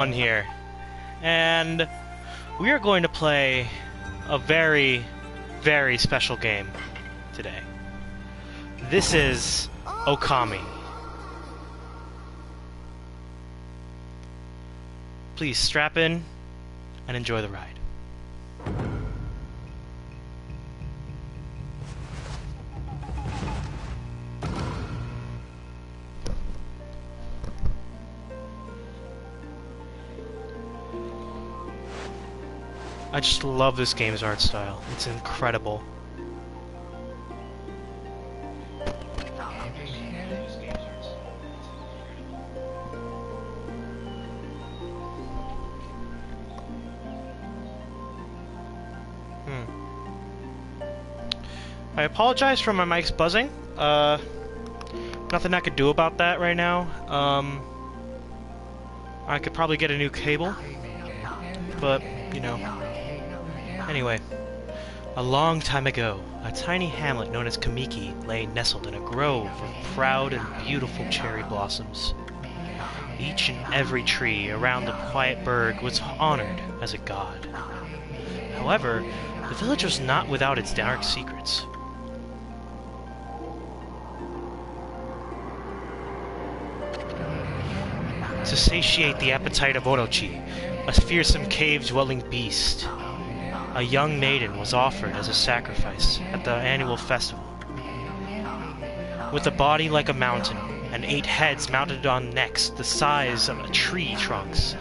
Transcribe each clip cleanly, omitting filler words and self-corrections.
On here, and we are going to play a very, very special game today. This is Okami. Please strap in and enjoy the ride. I just love this game's art style. It's incredible. I apologize for my mic's buzzing. Nothing I could do about that right now. I could probably get a new cable, but, you know. Anyway, a long time ago, a tiny hamlet known as Kamiki lay nestled in a grove of proud and beautiful cherry blossoms. Each and every tree around the quiet burg was honored as a god. However, the village was not without its dark secrets. To satiate the appetite of Orochi, a fearsome cave-dwelling beast, a young maiden was offered as a sacrifice at the annual festival. With a body like a mountain and 8 heads mounted on necks the size of a tree trunks,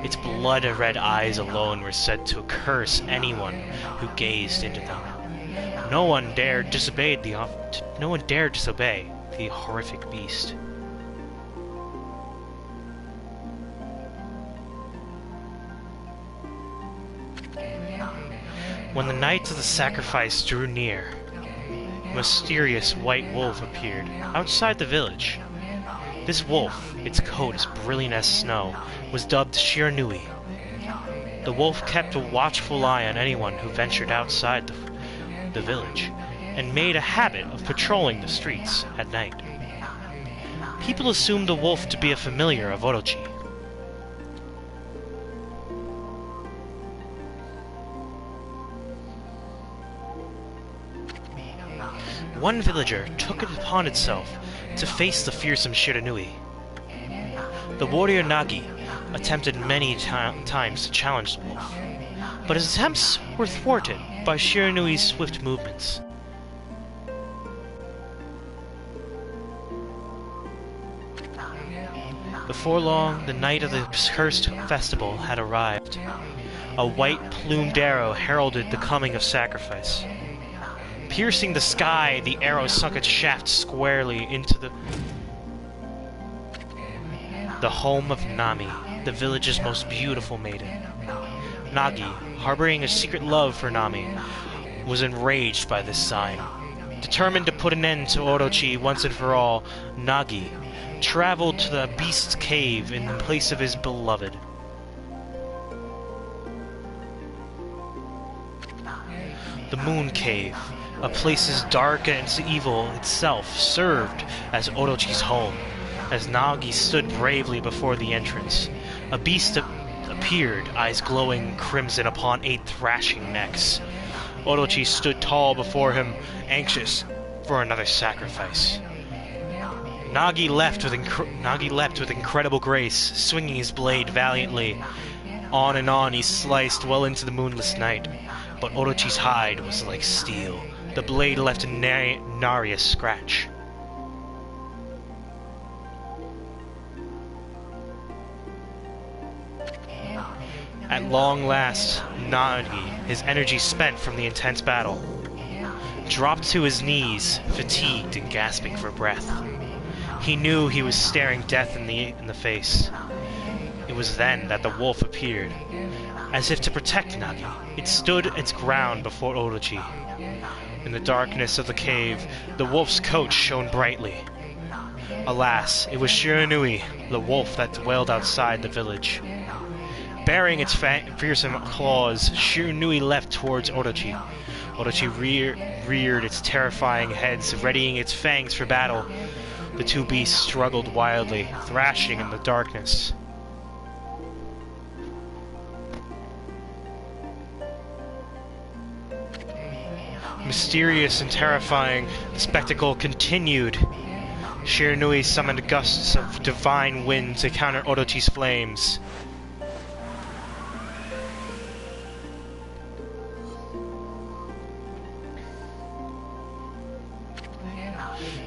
its blood-red eyes alone were said to curse anyone who gazed into them. No one dared disobey the horrific beast. When the night of the sacrifice drew near, a mysterious white wolf appeared outside the village. This wolf, its coat as brilliant as snow, was dubbed Shiranui. The wolf kept a watchful eye on anyone who ventured outside the village, and made a habit of patrolling the streets at night. People assumed the wolf to be a familiar of Orochi. One villager took it upon itself to face the fearsome Shiranui. The warrior Nagi attempted many times to challenge the wolf, but his attempts were thwarted by Shiranui's swift movements. Before long, the night of the cursed festival had arrived. A white-plumed arrow heralded the coming of sacrifice. Piercing the sky, the arrow sunk its shaft squarely into the home of Nami, the village's most beautiful maiden. Nagi, harboring a secret love for Nami, was enraged by this sign. Determined to put an end to Orochi once and for all, Nagi traveled to the beast's cave in place of his beloved. The Moon Cave, a place as dark as evil itself, served as Orochi's home. As Nagi stood bravely before the entrance, a beast appeared, eyes glowing crimson upon 8 thrashing necks. Orochi stood tall before him, anxious for another sacrifice. Nagi leapt with incredible grace, swinging his blade valiantly. On and on he sliced well into the moonless night, but Orochi's hide was like steel. The blade left a nary a scratch. At long last, Nagi, his energy spent from the intense battle, dropped to his knees, fatigued and gasping for breath. He knew he was staring death in the face. It was then that the wolf appeared. As if to protect Nagi, it stood its ground before Orochi. In the darkness of the cave, the wolf's coat shone brightly. Alas, it was Shiranui, the wolf that dwelled outside the village. Bearing its fearsome claws, Shiranui leapt towards Orochi. Orochi reared its terrifying heads, readying its fangs for battle. The two beasts struggled wildly, thrashing in the darkness. mysterious and terrifying, the spectacle continued. Shiranui summoned gusts of divine wind to counter Orochi's flames.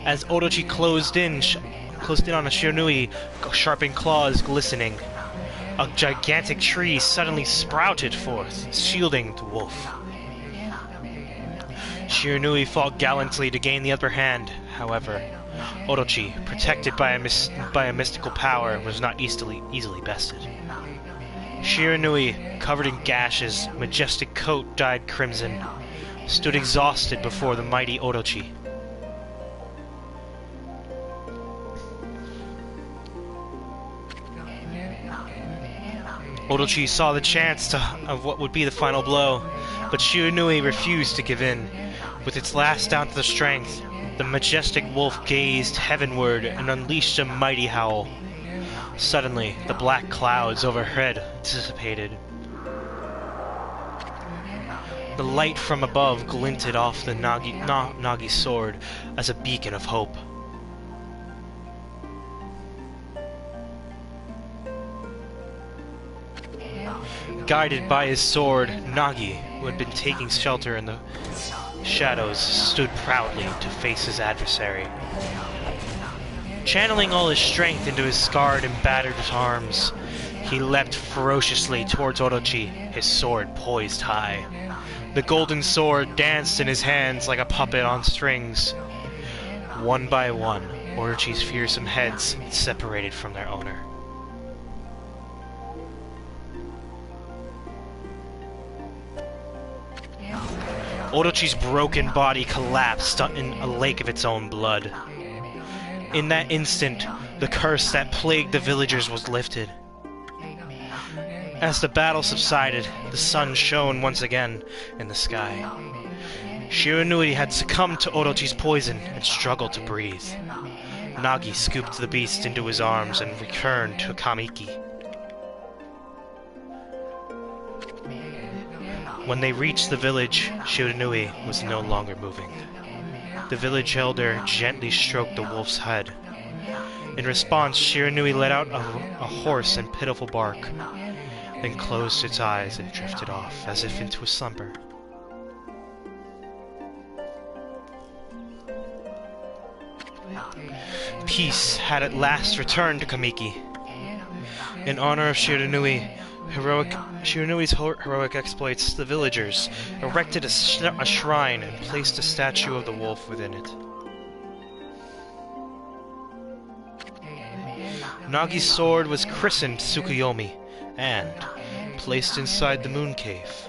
As Orochi closed in on Shiranui, sharpened claws glistening. A gigantic tree suddenly sprouted forth, shielding the wolf. Shiranui fought gallantly to gain the upper hand. However, Orochi, protected by a mystical power, was not easily bested. Shiranui, covered in gashes, majestic coat dyed crimson, stood exhausted before the mighty Orochi. Orochi saw the chance of what would be the final blow, but Shiranui refused to give in. With its last ounce of strength, the majestic wolf gazed heavenward and unleashed a mighty howl. Suddenly, the black clouds overhead dissipated. The light from above glinted off the Nagi's sword as a beacon of hope. Guided by his sword, Nagi, who had been taking shelter in the shadows, stood proudly to face his adversary. Channeling all his strength into his scarred and battered arms, he leapt ferociously towards Orochi, his sword poised high. The golden sword danced in his hands like a puppet on strings. One by one, Orochi's fearsome heads separated from their owner. Orochi's broken body collapsed in a lake of its own blood. In that instant, the curse that plagued the villagers was lifted. As the battle subsided, the sun shone once again in the sky. Shiranui had succumbed to Orochi's poison and struggled to breathe. Nagi scooped the beast into his arms and returned to Kamiki. When they reached the village, Shiranui was no longer moving. The village elder gently stroked the wolf's head. In response, Shiranui let out a hoarse and pitiful bark, then closed its eyes and drifted off, as if into a slumber. Peace had at last returned to Kamiki. In honor of Shiranui's heroic exploits, the villagers erected a shrine and placed a statue of the wolf within it. Nagi's sword was christened Tsukuyomi and placed inside the moon cave.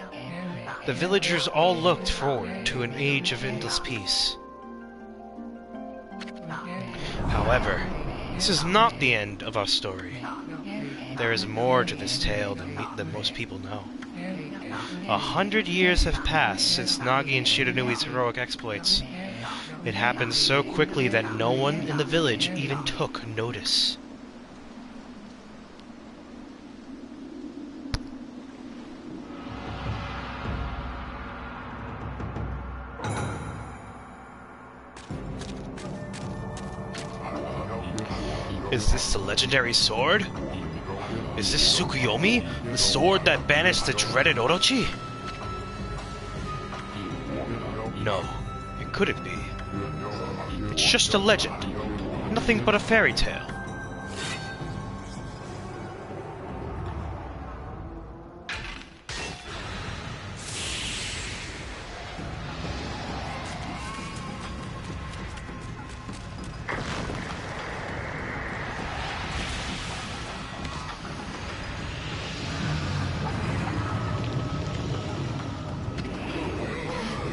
The villagers all looked forward to an age of endless peace. However, this is not the end of our story. There is more to this tale than most people know. 100 years have passed since Nagi and Shiranui's heroic exploits. It happened so quickly that no one in the village even took notice. Is this the legendary sword? Is this Tsukuyomi, the sword that banished the dreaded Orochi? No, it couldn't be. It's just a legend, nothing but a fairy tale.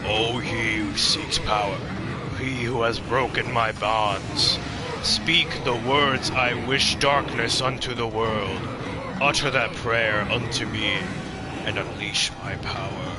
O he who seeks power, he who has broken my bonds, speak the words I wish darkness unto the world. Utter that prayer unto me, and unleash my power.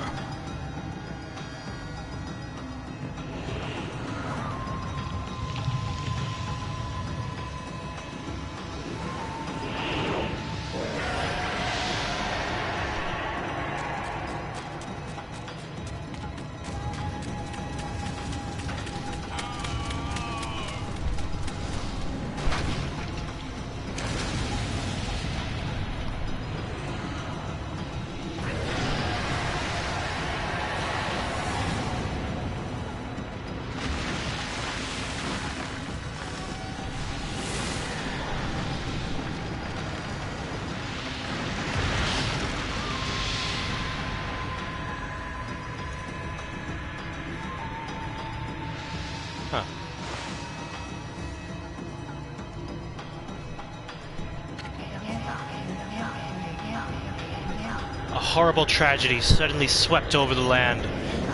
A horrible tragedy suddenly swept over the land.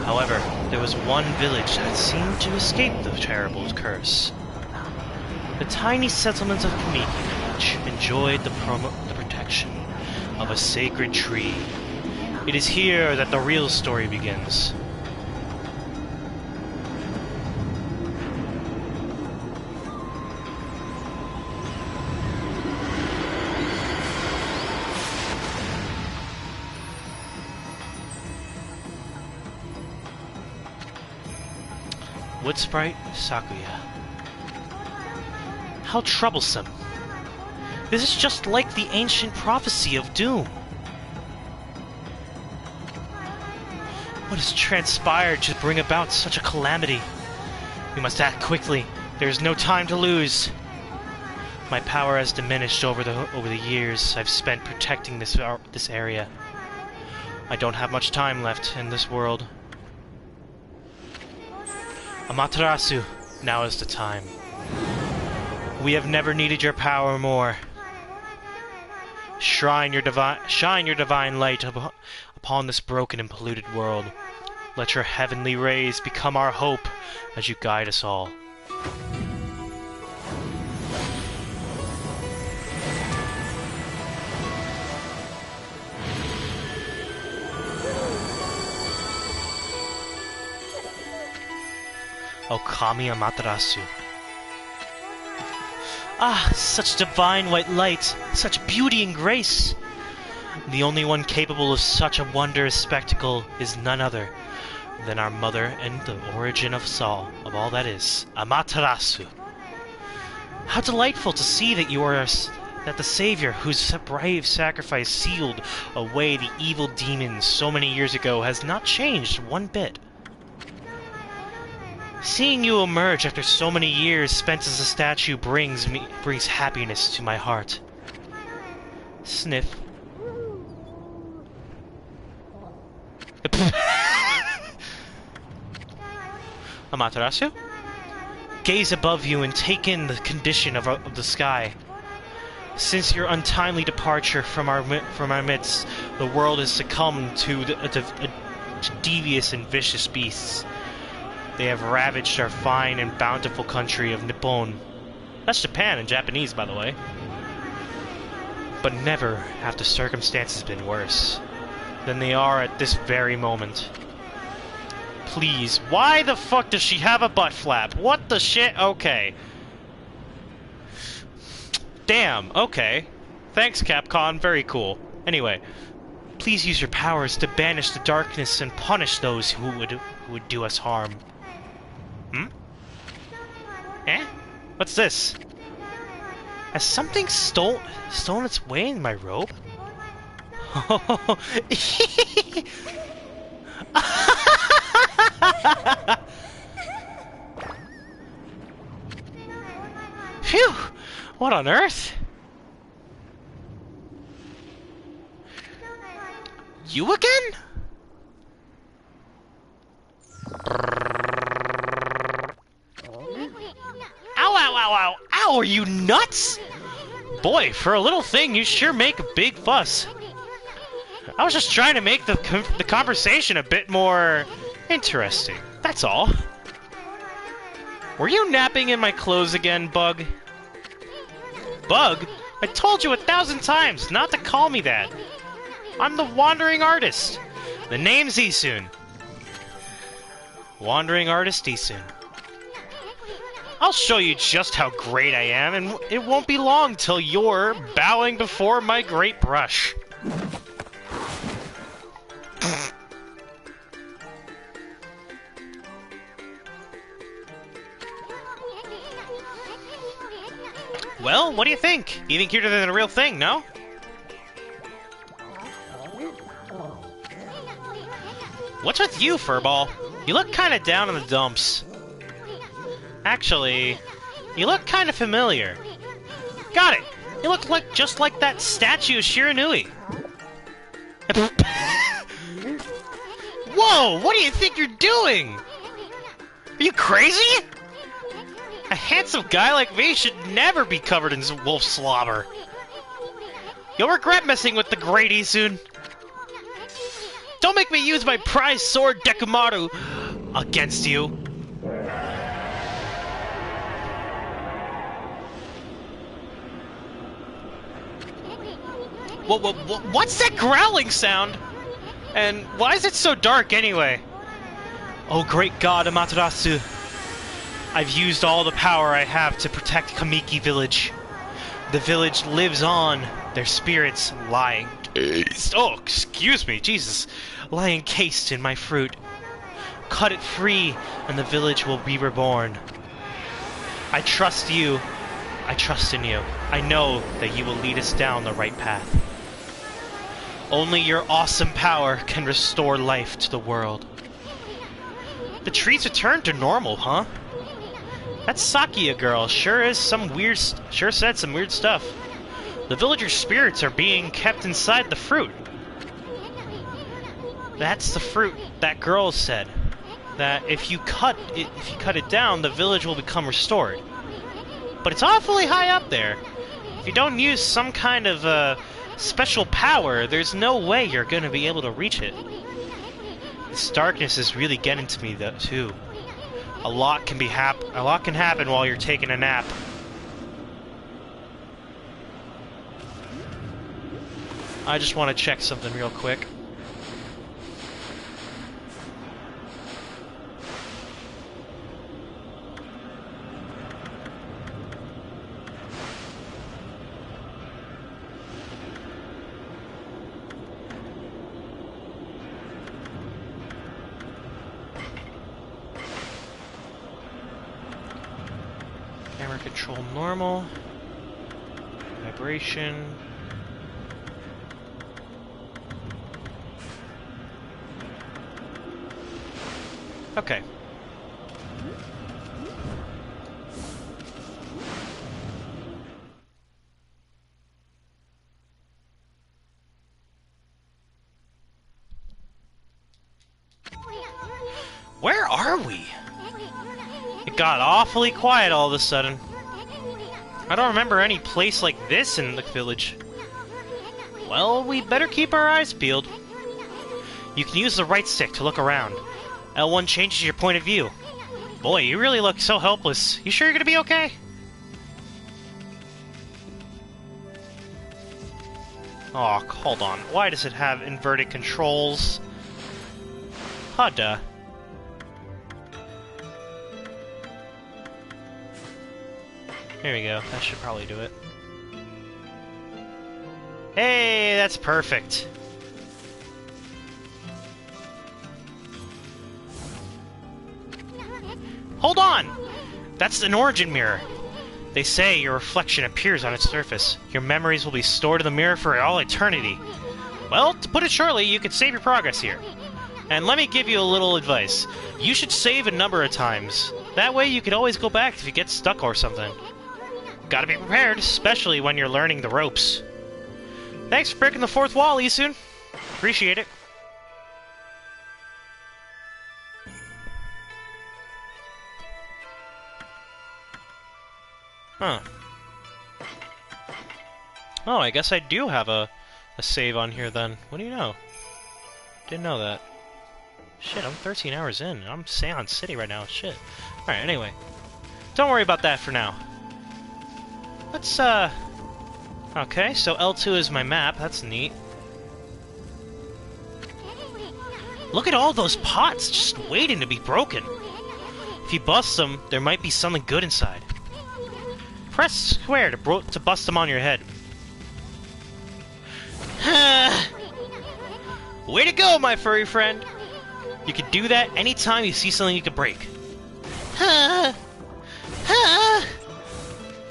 However, there was one village that seemed to escape the terrible curse. The tiny settlement of Kamiki Village enjoyed the protection of a sacred tree. It is here that the real story begins. Wood Sprite Sakuya. How troublesome. This is just like the ancient prophecy of doom. What has transpired to bring about such a calamity? We must act quickly. There is no time to lose. My power has diminished over the years I've spent protecting this area. I don't have much time left in this world. Amaterasu, now is the time. We have never needed your power more. Shine your divine light upon this broken and polluted world. Let your heavenly rays become our hope as you guide us all. Okami Amaterasu. Ah, such divine white light, such beauty and grace. The only one capable of such a wondrous spectacle is none other than our mother and the origin of all that is, Amaterasu. How delightful to see that that the Savior, whose brave sacrifice sealed away the evil demons so many years ago, has not changed one bit. Seeing you emerge after so many years spent as a statue brings happiness to my heart. Sniff. Amaterasu? Gaze above you and take in the condition of the sky. Since your untimely departure from our midst, the world has succumbed to devious and vicious beasts. They have ravaged our fine and bountiful country of Nippon. That's Japan in Japanese, by the way. But never have the circumstances been worse than they are at this very moment. Please, why the fuck does she have a butt flap? What the shit? Okay. Damn, okay. Thanks, Capcom, very cool. Anyway, please use your powers to banish the darkness and punish those who would do us harm. Hmm? Eh? What's this? Has something stolen its way in my robe? Phew! What on earth? You again? Ow, ow, ow, ow! Ow, are you nuts? Boy, for a little thing, you sure make a big fuss. I was just trying to make the conversation a bit more interesting. That's all. Were you napping in my clothes again, Bug? Bug? I told you 1,000 times not to call me that. I'm the Wandering Artist. The name's Isun. Wandering Artist Isun. I'll show you just how great I am, and it won't be long till you're bowing before my great brush. Well, what do you think? Even cuter than the real thing, no? What's with you, Furball? You look kinda down in the dumps. Actually, you look kinda familiar. Got it! You look just like that statue of Shiranui. Whoa! What do you think you're doing? Are you crazy? A handsome guy like me should never be covered in wolf slobber. You'll regret messing with the great Isun. Don't make me use my prized sword Dekumaru against you. What's that growling sound? And why is it so dark anyway? Oh great god Amaterasu. I've used all the power I have to protect Kamiki Village. The village lives on, their spirits lying. Oh, excuse me, Jesus. Lie encased in my fruit. Cut it free, and the village will be reborn. I trust you. I trust in you. I know that you will lead us down the right path. Only your awesome power can restore life to the world. The trees returned to normal, huh? That Sakia girl sure said some weird stuff. The villagers' spirits are being kept inside the fruit. That's the fruit that girl said. That if you cut it down, the village will become restored. But it's awfully high up there. If you don't use some kind of special power, there's no way you're gonna be able to reach it. This darkness is really getting to me though too. A lot can happen while you're taking a nap. I just want to check something real quick. Camera control normal. Vibration. Okay. Where are we? It got awfully quiet all of a sudden. I don't remember any place like this in the village. Well, we better keep our eyes peeled. You can use the right stick to look around. L1 changes your point of view. Boy, you really look so helpless. You sure you're gonna be okay? Oh, hold on. Why does it have inverted controls? Duh. Here we go. That should probably do it. Hey, that's perfect. Hold on! That's an origin mirror. They say your reflection appears on its surface. Your memories will be stored in the mirror for all eternity. Well, to put it shortly, you could save your progress here. And let me give you a little advice. You should save a number of times. That way you can always go back if you get stuck or something. Gotta be prepared, especially when you're learning the ropes. Thanks for breaking the fourth wall, Isun. Appreciate it. Huh. Oh, I guess I do have a save on here then. What do you know? Didn't know that. Shit, I'm 13 hours in. I'm Seon City right now. Shit. Alright, anyway. Don't worry about that for now. Let's, okay, so L2 is my map. That's neat. Look at all those pots just waiting to be broken. If you bust them, there might be something good inside. Press square to bust them on your head. Way to go, my furry friend! You can do that anytime you see something you can break.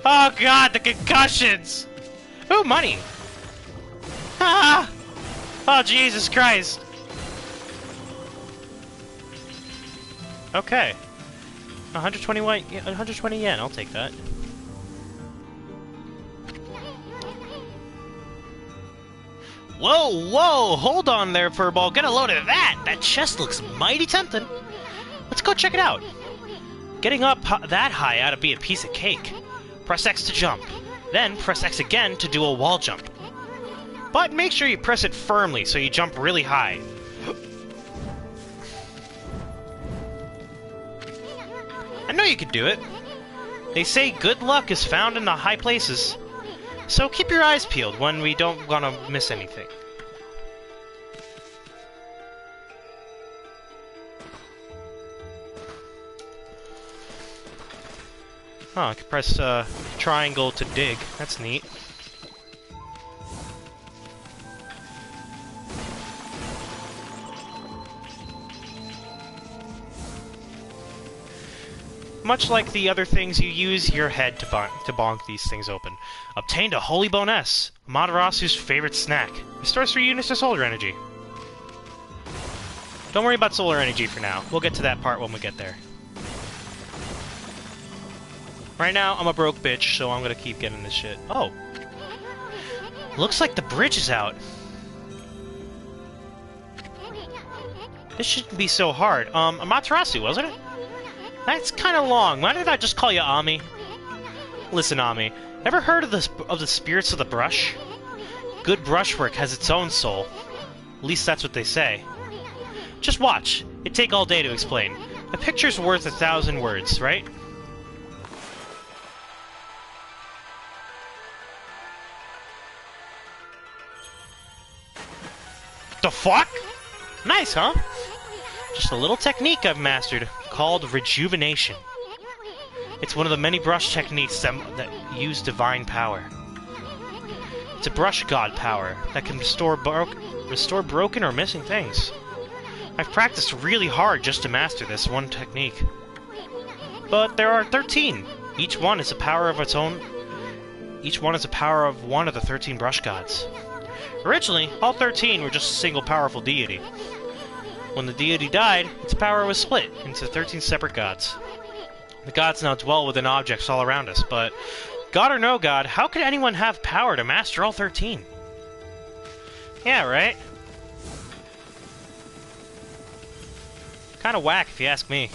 Oh god, the concussions! Ooh, money! Oh, Jesus Christ! Okay. 120 yen, I'll take that. Whoa, whoa! Hold on there, Furball. Get a load of that! That chest looks mighty tempting. Let's go check it out. Getting up that high ought to be a piece of cake. Press X to jump. Then press X again to do a wall jump. But make sure you press it firmly so you jump really high. I know you could do it. They say good luck is found in the high places. So keep your eyes peeled when we don't want to miss anything. Oh, I can press triangle to dig. That's neat. Much like the other things, you use your head to bonk these things open. Obtained a Holy Boness, Amaterasu's favorite snack. Restores 3 units of solar energy. Don't worry about solar energy for now. We'll get to that part when we get there. Right now, I'm a broke bitch, so I'm gonna keep getting this shit. Oh. Looks like the bridge is out. This shouldn't be so hard. Amaterasu, wasn't it? That's kind of long. Why did I just call you Ami? Listen, Ami. Ever heard of the spirits of the brush? Good brushwork has its own soul. At least that's what they say. Just watch. It'd take all day to explain. A picture's worth 1,000 words, right? The fuck? Nice, huh? Just a little technique I've mastered, called rejuvenation. It's one of the many brush techniques that use divine power. It's a brush god power that can restore broken or missing things. I've practiced really hard just to master this one technique. But there are 13. Each one is a power of its own. Each one is a power of one of the 13 brush gods. Originally, all 13 were just a single powerful deity. When the deity died, its power was split into 13 separate gods. The gods now dwell within objects all around us, but god or no god, how could anyone have power to master all 13? Yeah, right? Kinda whack if you ask me.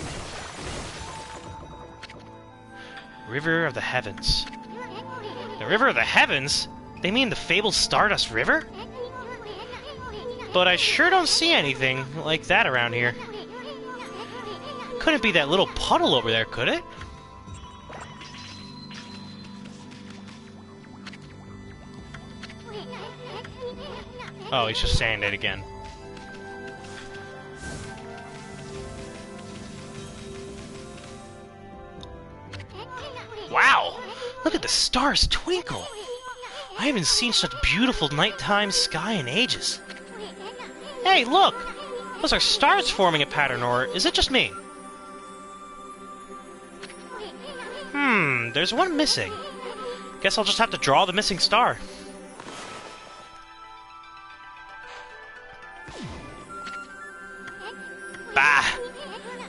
River of the Heavens. The River of the Heavens? They mean the fabled Stardust River? But I sure don't see anything like that around here. Couldn't be that little puddle over there, could it? Oh, he's just saying it again. Wow! Look at the stars twinkle! I haven't seen such beautiful nighttime sky in ages. Hey, look! Those are stars forming a pattern, or is it just me? There's one missing. Guess I'll just have to draw the missing star. Bah!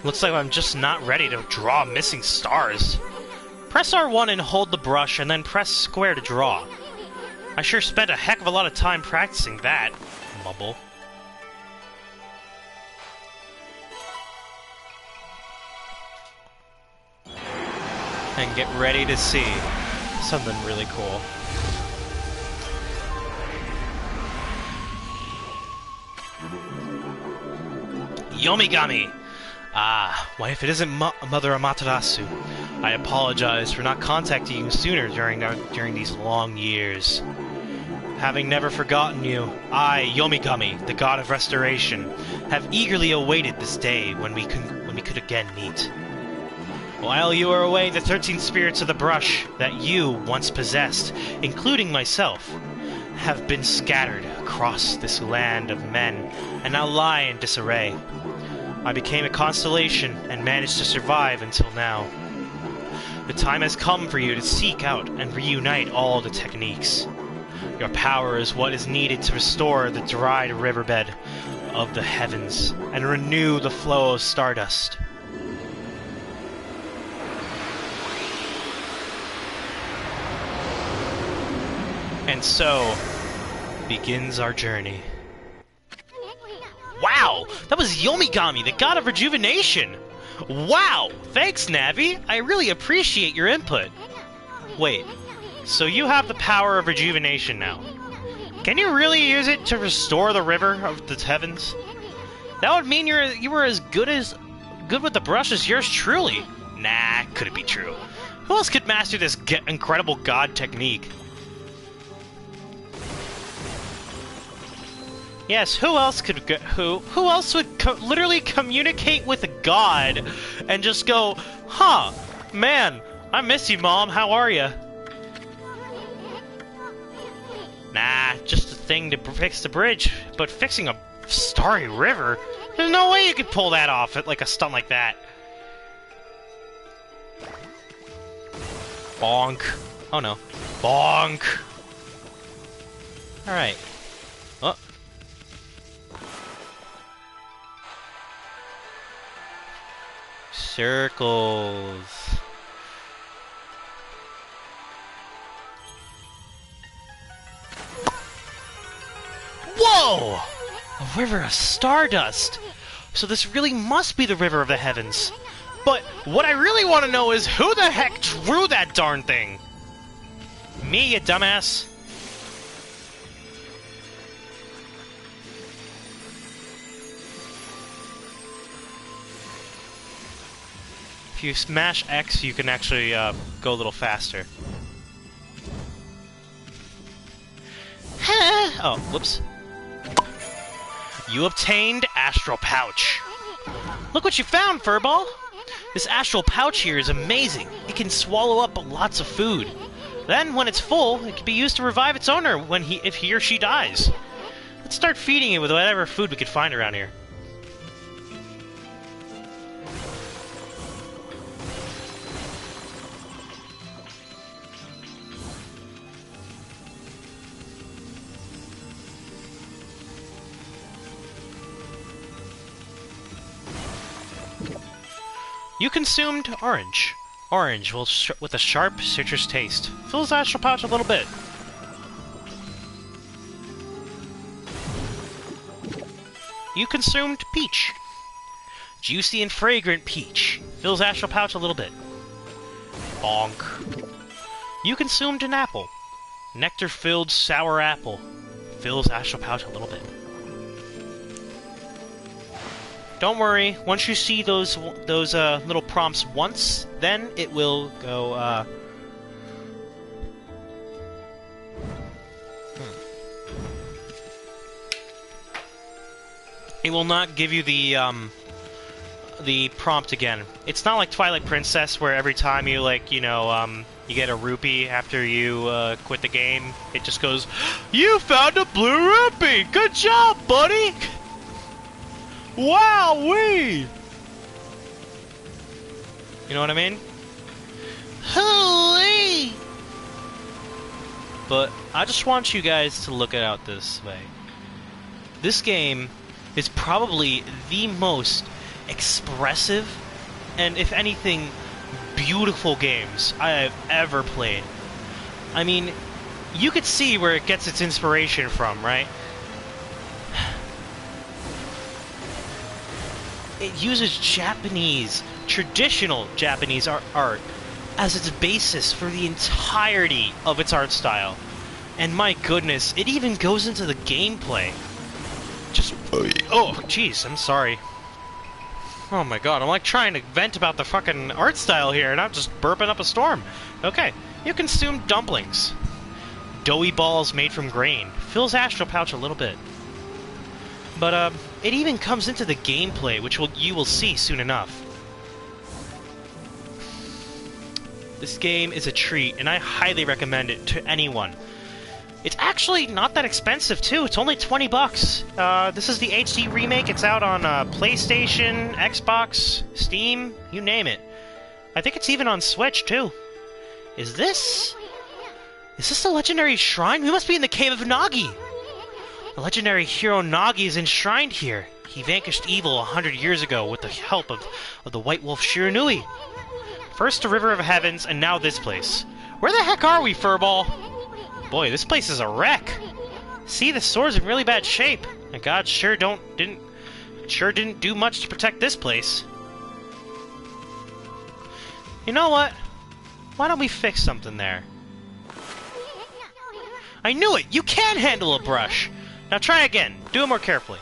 Looks like I'm just not ready to draw missing stars. Press R1 and hold the brush, and then press square to draw. I sure spent a heck of a lot of time practicing that. Mumble. And get ready to see something really cool. Yomigami! Ah, why if it isn't Mother Amaterasu? I apologize for not contacting you sooner during these long years. Having never forgotten you, I, Yomigami, the god of restoration, have eagerly awaited this day when we could again meet. While you are away, the 13 spirits of the brush that you once possessed, including myself, have been scattered across this land of men and now lie in disarray. I became a constellation and managed to survive until now. The time has come for you to seek out and reunite all the techniques. Your power is what is needed to restore the dried riverbed of the heavens and renew the flow of stardust. And so begins our journey. Wow! That was Yomigami, the god of rejuvenation! Wow! Thanks, Navi! I really appreciate your input. Wait, so you have the power of rejuvenation now. Can you really use it to restore the river of the heavens? That would mean you were as good with the brush as yours truly. Nah, couldn't be true. Who else could master this incredible god technique? Yes, who else would literally communicate with a god and just go, huh, man, I miss you, Mom, how are ya? Nah, just a thing to fix the bridge, but fixing a starry river? There's no way you could pull that off at like a stunt like that. Bonk. Oh no. Bonk! Alright. Oh. Circles. Whoa! A river of stardust! So this really must be the River of the Heavens. But what I really want to know is who the heck drew that darn thing? Me, you dumbass. If you smash X, you can actually go a little faster. Oh, whoops. You obtained Astral Pouch. Look what you found, Furball! This Astral Pouch here is amazing. It can swallow up lots of food. Then, when it's full, it can be used to revive its owner if he or she dies. Let's start feeding it with whatever food we could find around here. You consumed orange. Orange with a sharp citrus taste. Fills Astral Pouch a little bit. You consumed peach. Juicy and fragrant peach. Fills Astral Pouch a little bit. Bonk. You consumed an apple. Nectar-filled sour apple. Fills Astral Pouch a little bit. Don't worry, once you see those little prompts once, then it will go, It will not give you the prompt again. It's not like Twilight Princess, where every time you, like, you get a rupee after you, quit the game, it just goes, "You found a blue rupee! Good job, buddy!" Wowee! You know what I mean? Hooey! But I just want you guys to look it out this way. This game is probably the most expressive and, if anything, beautiful games I have ever played. I mean, you could see where it gets its inspiration from, right? It uses traditional Japanese art as its basis for the entirety of its art style. And my goodness, it even goes into the gameplay. Oh, jeez, I'm sorry. Oh my god, I'm like trying to vent about the fucking art style here, and I'm just burping up a storm. Okay, you consume dumplings. Doughy balls made from grain. Fills Astral Pouch a little bit. But, it even comes into the gameplay, which you will see soon enough. This game is a treat, and I highly recommend it to anyone. It's actually not that expensive, too. It's only 20 bucks. This is the HD remake. It's out on PlayStation, Xbox, Steam, you name it. I think it's even on Switch, too. Is this the legendary shrine? We must be in the Cave of Nagi! The legendary hero Nagi is enshrined here. He vanquished evil 100 years ago with the help of the White Wolf Shiranui. First the River of Heavens, and now this place. Where the heck are we, Furball? Boy, this place is a wreck. See, the sword's in really bad shape. And God sure didn't do much to protect this place. You know what? Why don't we fix something there? I knew it! You can handle a brush! Now try again. Do it more carefully.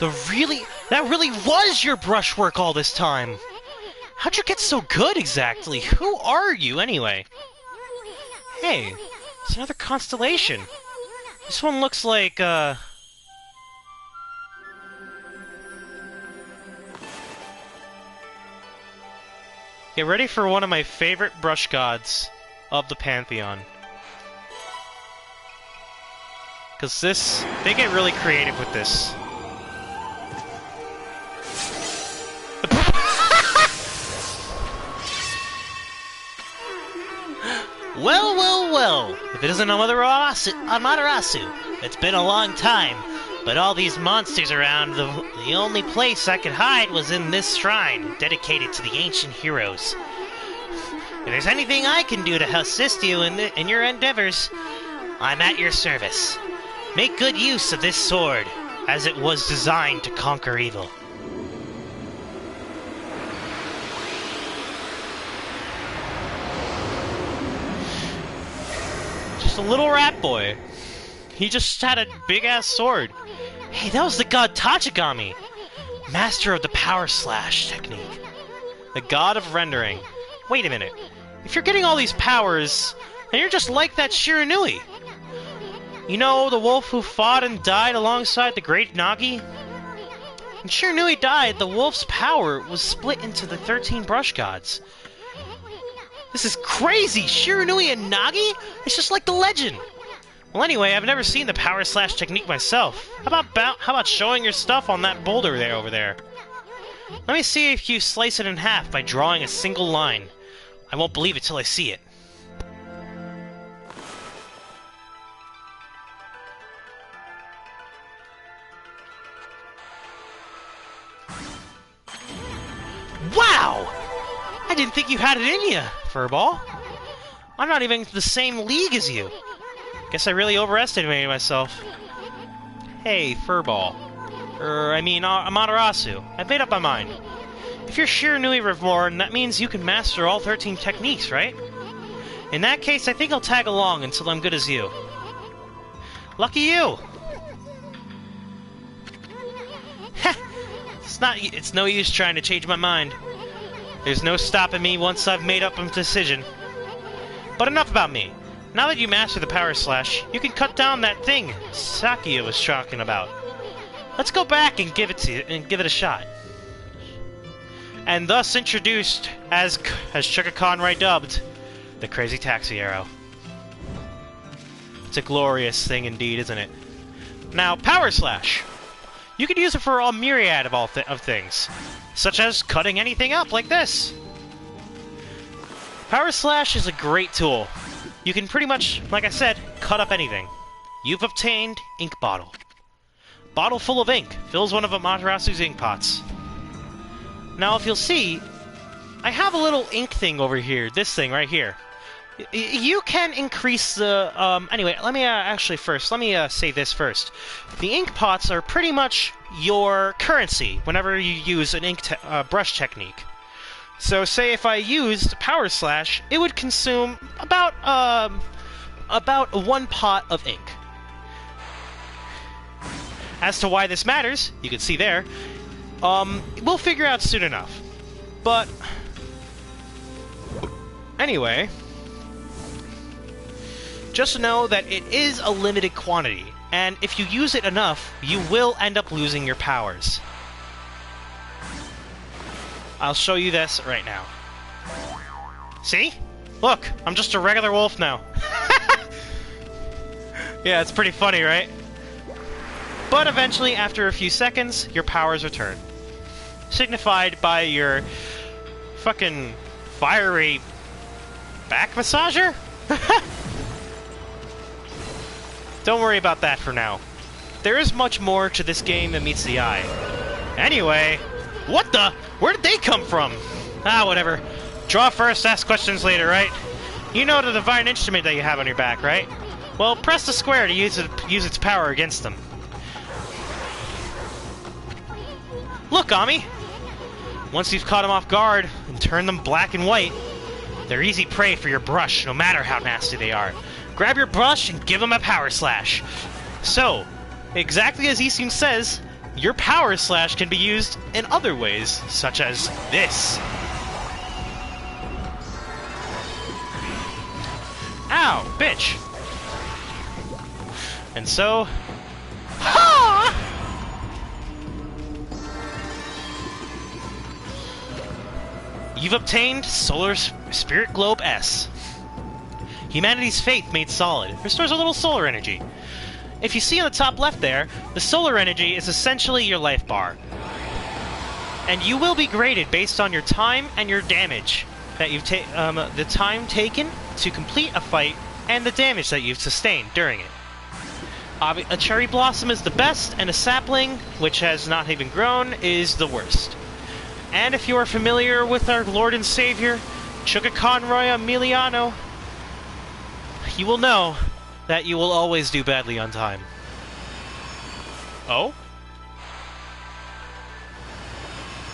That really was your brushwork all this time! How'd you get so good, exactly? Who are you, anyway? Hey, it's another constellation. This one looks like, Get ready for one of my favorite brush gods of the Pantheon. Because they get really creative with this. Well, well, well. If it isn't Amaterasu, it's been a long time. But all these monsters around, the only place I could hide was in this shrine, dedicated to the ancient heroes. If there's anything I can do to assist you in your endeavors, I'm at your service. Make good use of this sword, as it was designed to conquer evil. Just a little rat boy. He just had a big-ass sword. Hey, that was the god Tachigami, master of the power slash technique. The god of rendering. Wait a minute. If you're getting all these powers, then you're just like that Shiranui. You know, the wolf who fought and died alongside the great Nagi? When Shiranui died, the wolf's power was split into the 13 brush gods. This is crazy! Shiranui and Nagi? It's just like the legend! Well, anyway, I've never seen the power slash technique myself. How about showing your stuff on that boulder there over there? Let me see if you slice it in half by drawing a single line. I won't believe it till I see it. Wow! I didn't think you had it in you, Furball. I'm not even the same league as you. Guess I really overestimated myself. Hey, Furball. Amaterasu. I've made up my mind. If you're Shiranui Reborn, that means you can master all 13 techniques, right? In that case, I think I'll tag along until I'm good as you. Lucky you! Heh! It's no use trying to change my mind. There's no stopping me once I've made up a decision. But enough about me. Now that you master the power slash, you can cut down that thing Sakia was talking about. Let's go back and give it a shot. And thus introduced, as Chugga-Khan right dubbed, the Crazy Taxi Arrow. It's a glorious thing indeed, isn't it? Now, power slash. You can use it for a myriad of things, such as cutting anything up like this. Power slash is a great tool. You can pretty much, like I said, cut up anything. You've obtained ink bottle. Bottle full of ink fills one of Amaterasu's ink pots. Now, if you'll see, I have a little ink thing over here. This thing right here. You can increase the... anyway, let me say this first. The ink pots are pretty much your currency whenever you use an brush technique. So, say if I used Power Slash, it would consume about 1 pot of ink. As to why this matters, you can see there, we'll figure out soon enough. But, anyway, just know that it is a limited quantity, and if you use it enough, you will end up losing your powers. I'll show you this right now. See? Look, I'm just a regular wolf now. Yeah, it's pretty funny, right? But eventually, after a few seconds, your powers return. Signified by your fucking fiery back massager? Don't worry about that for now. There is much more to this game than meets the eye. Anyway, what the? Where did they come from? Ah, whatever. Draw first, ask questions later, right? You know the divine instrument that you have on your back, right? Well, press the square to use its power against them. Look, Ami! Once you've caught them off guard and turned them black and white, they're easy prey for your brush, no matter how nasty they are. Grab your brush and give them a power slash. So, exactly as Isum says, Your Power Slash can be used in other ways, such as this. Ow, bitch! And so... Ha! You've obtained Solar Spirit Globe S. Humanity's faith made solid. Restores a little solar energy. If you see on the top left there, the solar energy is essentially your life bar. And you will be graded based on your time and your damage that you've the time taken to complete a fight and the damage that you've sustained during it. A cherry blossom is the best, and a sapling, which has not even grown, is the worst. And if you are familiar with our Lord and Savior, Conroy Emiliano, you will know that you will always do badly on time. Oh?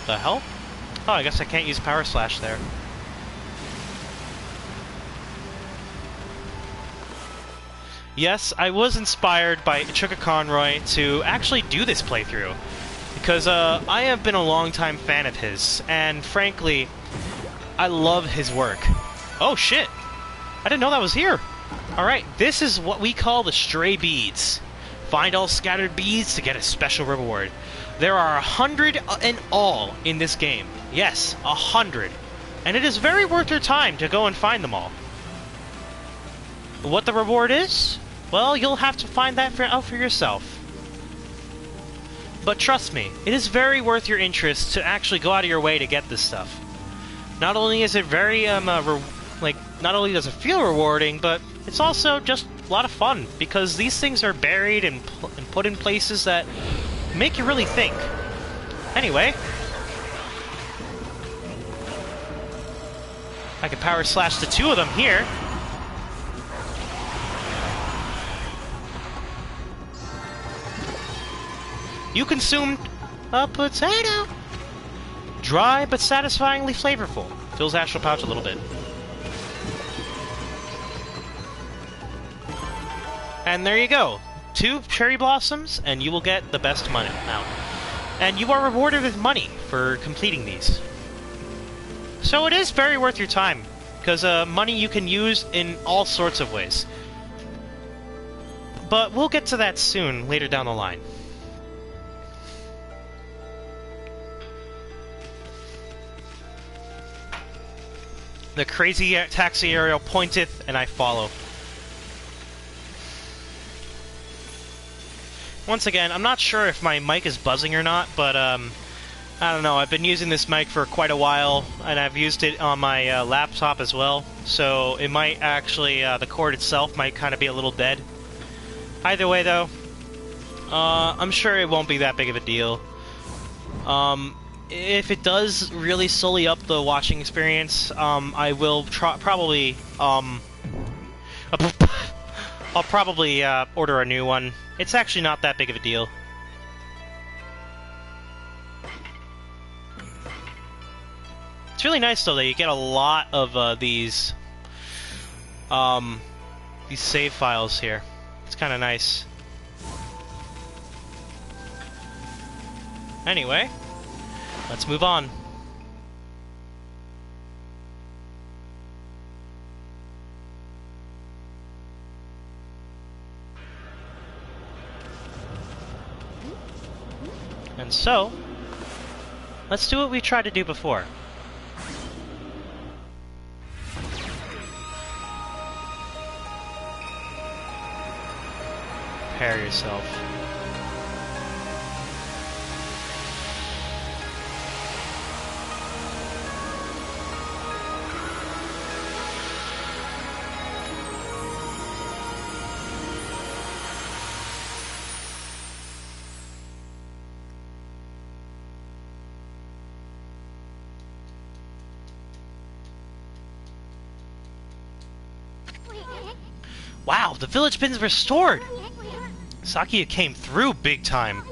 The hell? Oh, I guess I can't use Power Slash there. Yes, I was inspired by Chuka Conroy to actually do this playthrough, because I have been a long-time fan of his, and frankly, I love his work. Oh shit! I didn't know that was here! Alright, this is what we call the stray beads. Find all scattered beads to get a special reward. There are 100 in all in this game. Yes, 100. And it is very worth your time to go and find them all. What the reward is? Well, you'll have to find that out for yourself. But trust me, it is very worth your interest to actually go out of your way to get this stuff. Not only is it very, not only does it feel rewarding, but it's also just a lot of fun, because these things are buried and put in places that make you really think. Anyway, I can Power Slash the two of them here. You consumed a potato. Dry but satisfyingly flavorful. Fills Astral Pouch a little bit. And there you go. 2 cherry blossoms, and you will get the best money out. And you are rewarded with money for completing these. So it is very worth your time, because money you can use in all sorts of ways. But we'll get to that soon, later down the line. The crazy taxi aerial pointeth, and I follow. Once again, I'm not sure if my mic is buzzing or not, but I don't know. I've been using this mic for quite a while, and I've used it on my laptop as well, so it might actually, the cord itself might kind of be a little dead. Either way, though, I'm sure it won't be that big of a deal. If it does really sully up the watching experience, I will probably, I'll probably order a new one. It's actually not that big of a deal. It's really nice, though, that you get a lot of these save files here. It's kind of nice. Anyway, let's move on. And so, let's do what we tried to do before. Prepare yourself. Wow, the village pin's restored! Sakia came through big time.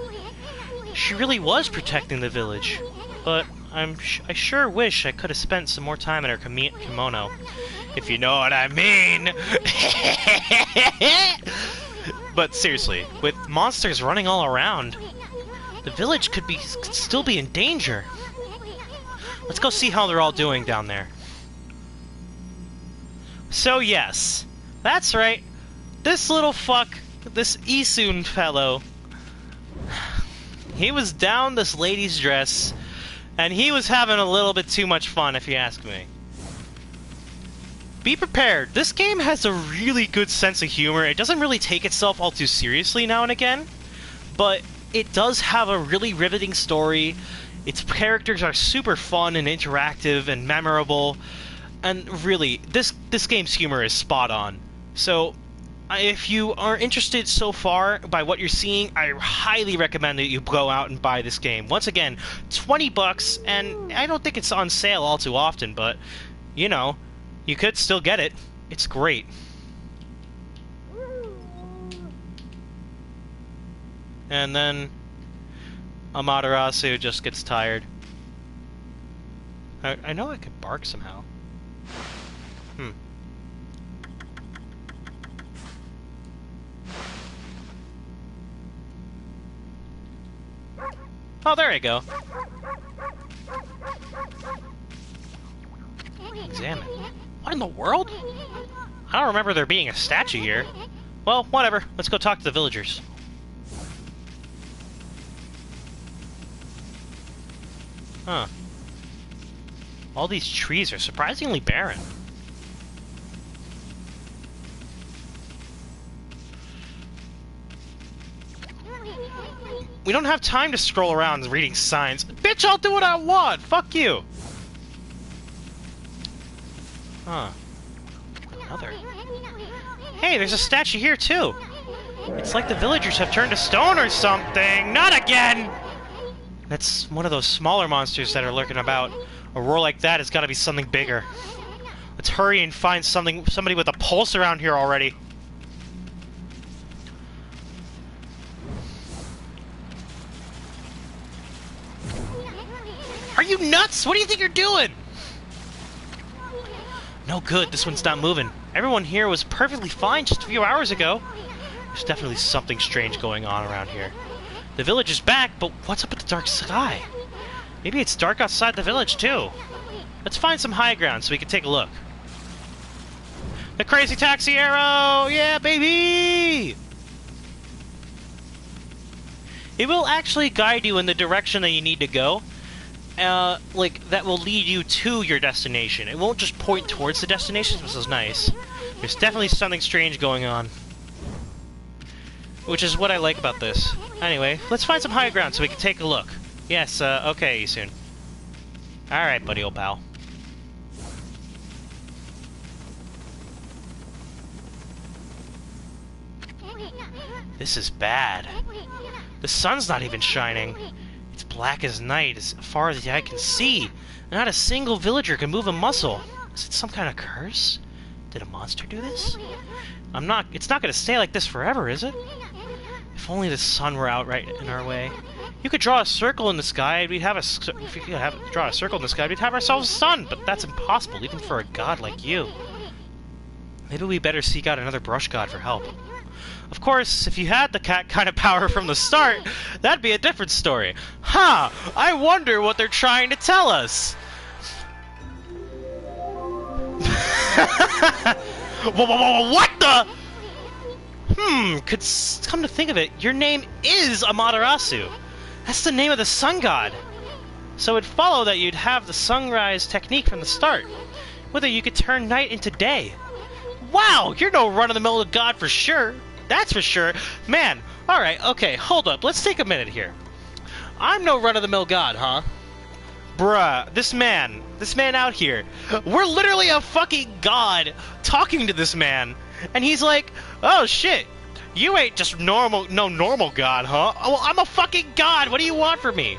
She really was protecting the village. But I sure wish I could have spent some more time in her kimono. If you know what I mean! But seriously, with monsters running all around, The village could still be in danger. Let's go see how they're all doing down there. So yes, that's right. This little fuck, this Isun fellow, he was down this lady's dress, and he was having a little bit too much fun, if you ask me. Be prepared. This game has a really good sense of humor. It doesn't really take itself all too seriously now and again, but it does have a really riveting story. Its characters are super fun and interactive and memorable, and really, this game's humor is spot on. So, if you are interested so far by what you're seeing, I highly recommend that you go out and buy this game. Once again, $20, and I don't think it's on sale all too often, but, you know, you could still get it. It's great. And then Amaterasu just gets tired. I know I could bark somehow. Oh, there you go. Examine. What in the world? I don't remember there being a statue here. Well, whatever. Let's go talk to the villagers. Huh. All these trees are surprisingly barren. We don't have time to scroll around reading signs. Bitch, I'll do what I want! Fuck you! Huh. Another. Hey, there's a statue here, too! It's like the villagers have turned to stone or something! Not again! That's one of those smaller monsters that are lurking about. A roar like that has got to be something bigger. Let's hurry and find somebody with a pulse around here already. Are you nuts? What do you think you're doing? No good, this one's not moving. Everyone here was perfectly fine just a few hours ago. There's definitely something strange going on around here. The village is back, but what's up with the dark sky? Maybe it's dark outside the village, too. Let's find some high ground so we can take a look. The crazy taxi arrow! Yeah, baby! It will actually guide you in the direction that you need to go. That will lead you to your destination. It won't just point towards the destination, which is nice. There's definitely something strange going on. Which is what I like about this. Anyway, let's find some high ground so we can take a look. Yes, okay, Isun. Alright, buddy, old pal. This is bad. The sun's not even shining. It's black as night, as far as the eye can see. Not a single villager can move a muscle. Is it some kind of curse? Did a monster do this? It's not gonna stay like this forever, is it? If only the sun were out right in our way. You could draw a circle in the sky, and if you could draw a circle in the sky, we'd have ourselves a sun, but that's impossible, even for a god like you. Maybe we better seek out another brush god for help. Of course, if you had the kind of power from the start, that'd be a different story. Ha! Huh, I wonder what they're trying to tell us! What the? Come to think of it, your name is Amaterasu. That's the name of the sun god. So it'd follow that you'd have the sunrise technique from the start. Whether you could turn night into day. Wow, you're no run-of-the-mill god for sure. That's for sure. Man, alright, okay, hold up. Let's take a minute here. I'm no run-of-the-mill god, huh? Bruh, this man out here. We're literally a fucking god talking to this man. And he's like, oh shit, you ain't just no normal god, huh? Well, I'm a fucking god, what do you want from me?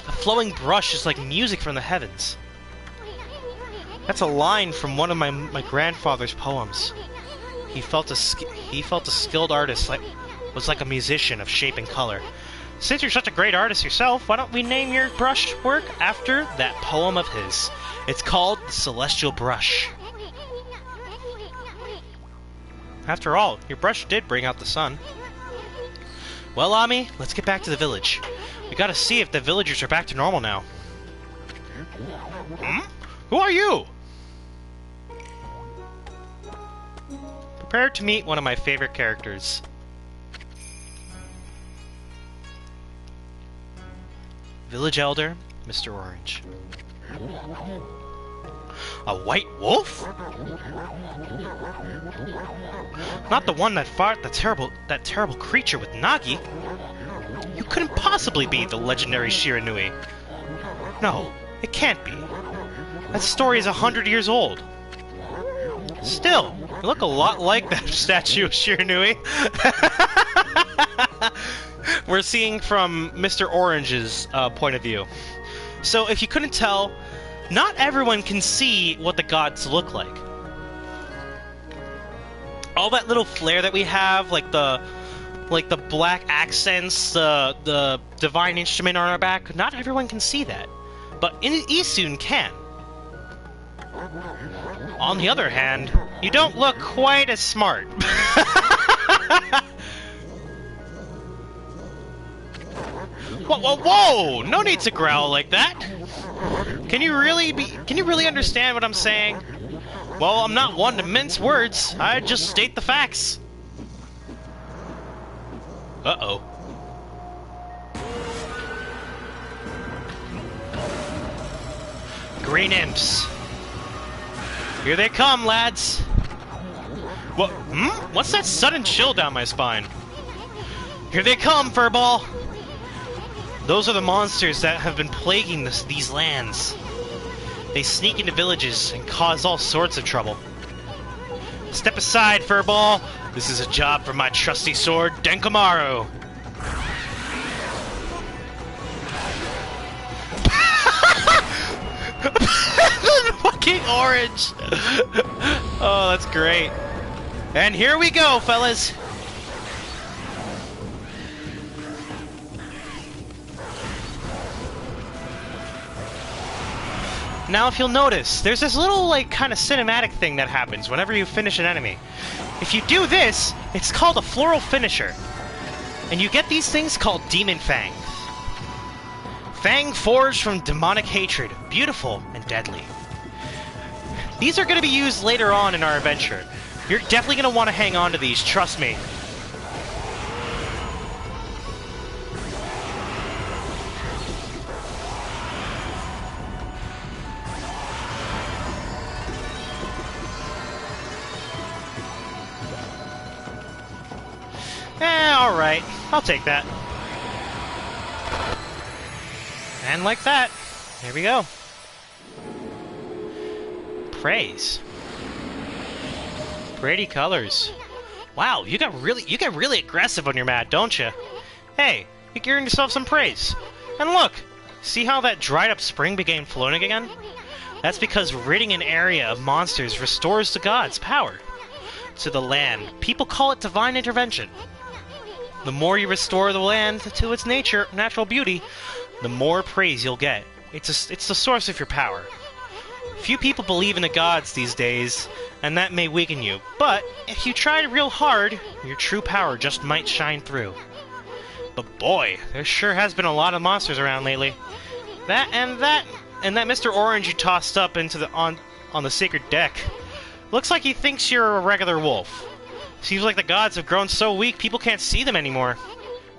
A flowing brush is like music from the heavens. That's a line from one of my grandfather's poems. He felt a skilled artist, was like a musician of shape and color. Since you're such a great artist yourself, why don't we name your brush work after that poem of his? It's called The Celestial Brush. After all, your brush did bring out the sun. Well, Ami, let's get back to the village. We gotta see if the villagers are back to normal now. Hmm? Who are you? Prepare to meet one of my favorite characters. Village Elder, Mr. Orange. A white wolf? Not the one that fought that terrible creature with Nagi. You couldn't possibly be the legendary Shiranui. No, it can't be. That story is 100 years old. Still, you look a lot like that statue of Shiranui. We're seeing from Mr. Orange's point of view. So if you couldn't tell, not everyone can see what the gods look like. All that little flair that we have, like the black accents, the divine instrument on our back, not everyone can see that. But Isun can. On the other hand, you don't look quite as smart. Whoa, whoa, whoa! No need to growl like that. Can you really understand what I'm saying? Well, I'm not one to mince words. I just state the facts. Uh-oh. Green imps. Here they come, lads. What? What's that sudden chill down my spine? Here they come, Furball. Those are the monsters that have been plaguing these lands. They sneak into villages and cause all sorts of trouble. Step aside, Furball. This is a job for my trusty sword, Denkomaru. Fucking orange. Oh, that's great. And here we go, fellas. Now, if you'll notice, there's this little, like, kind of cinematic thing that happens whenever you finish an enemy. If you do this, it's called a floral finisher. And you get these things called Demon Fangs. Fang forged from demonic hatred, beautiful and deadly. These are going to be used later on in our adventure. You're definitely going to want to hang on to these, trust me. Alright, I'll take that. And like that, here we go. Praise. Pretty colors. Wow, you get really aggressive when you're mad, don't you? Hey, you're giving yourself some praise. And look, see how that dried up spring began flowing again? That's because ridding an area of monsters restores the gods' power to the land. People call it divine intervention. The more you restore the land to its natural beauty, the more praise you'll get. It's the source of your power. Few people believe in the gods these days, and that may weaken you. But if you try real hard, your true power just might shine through. But boy, there sure has been a lot of monsters around lately. That Mr. Orange you tossed up into on the sacred deck. Looks like he thinks you're a regular wolf. Seems like the gods have grown so weak people can't see them anymore.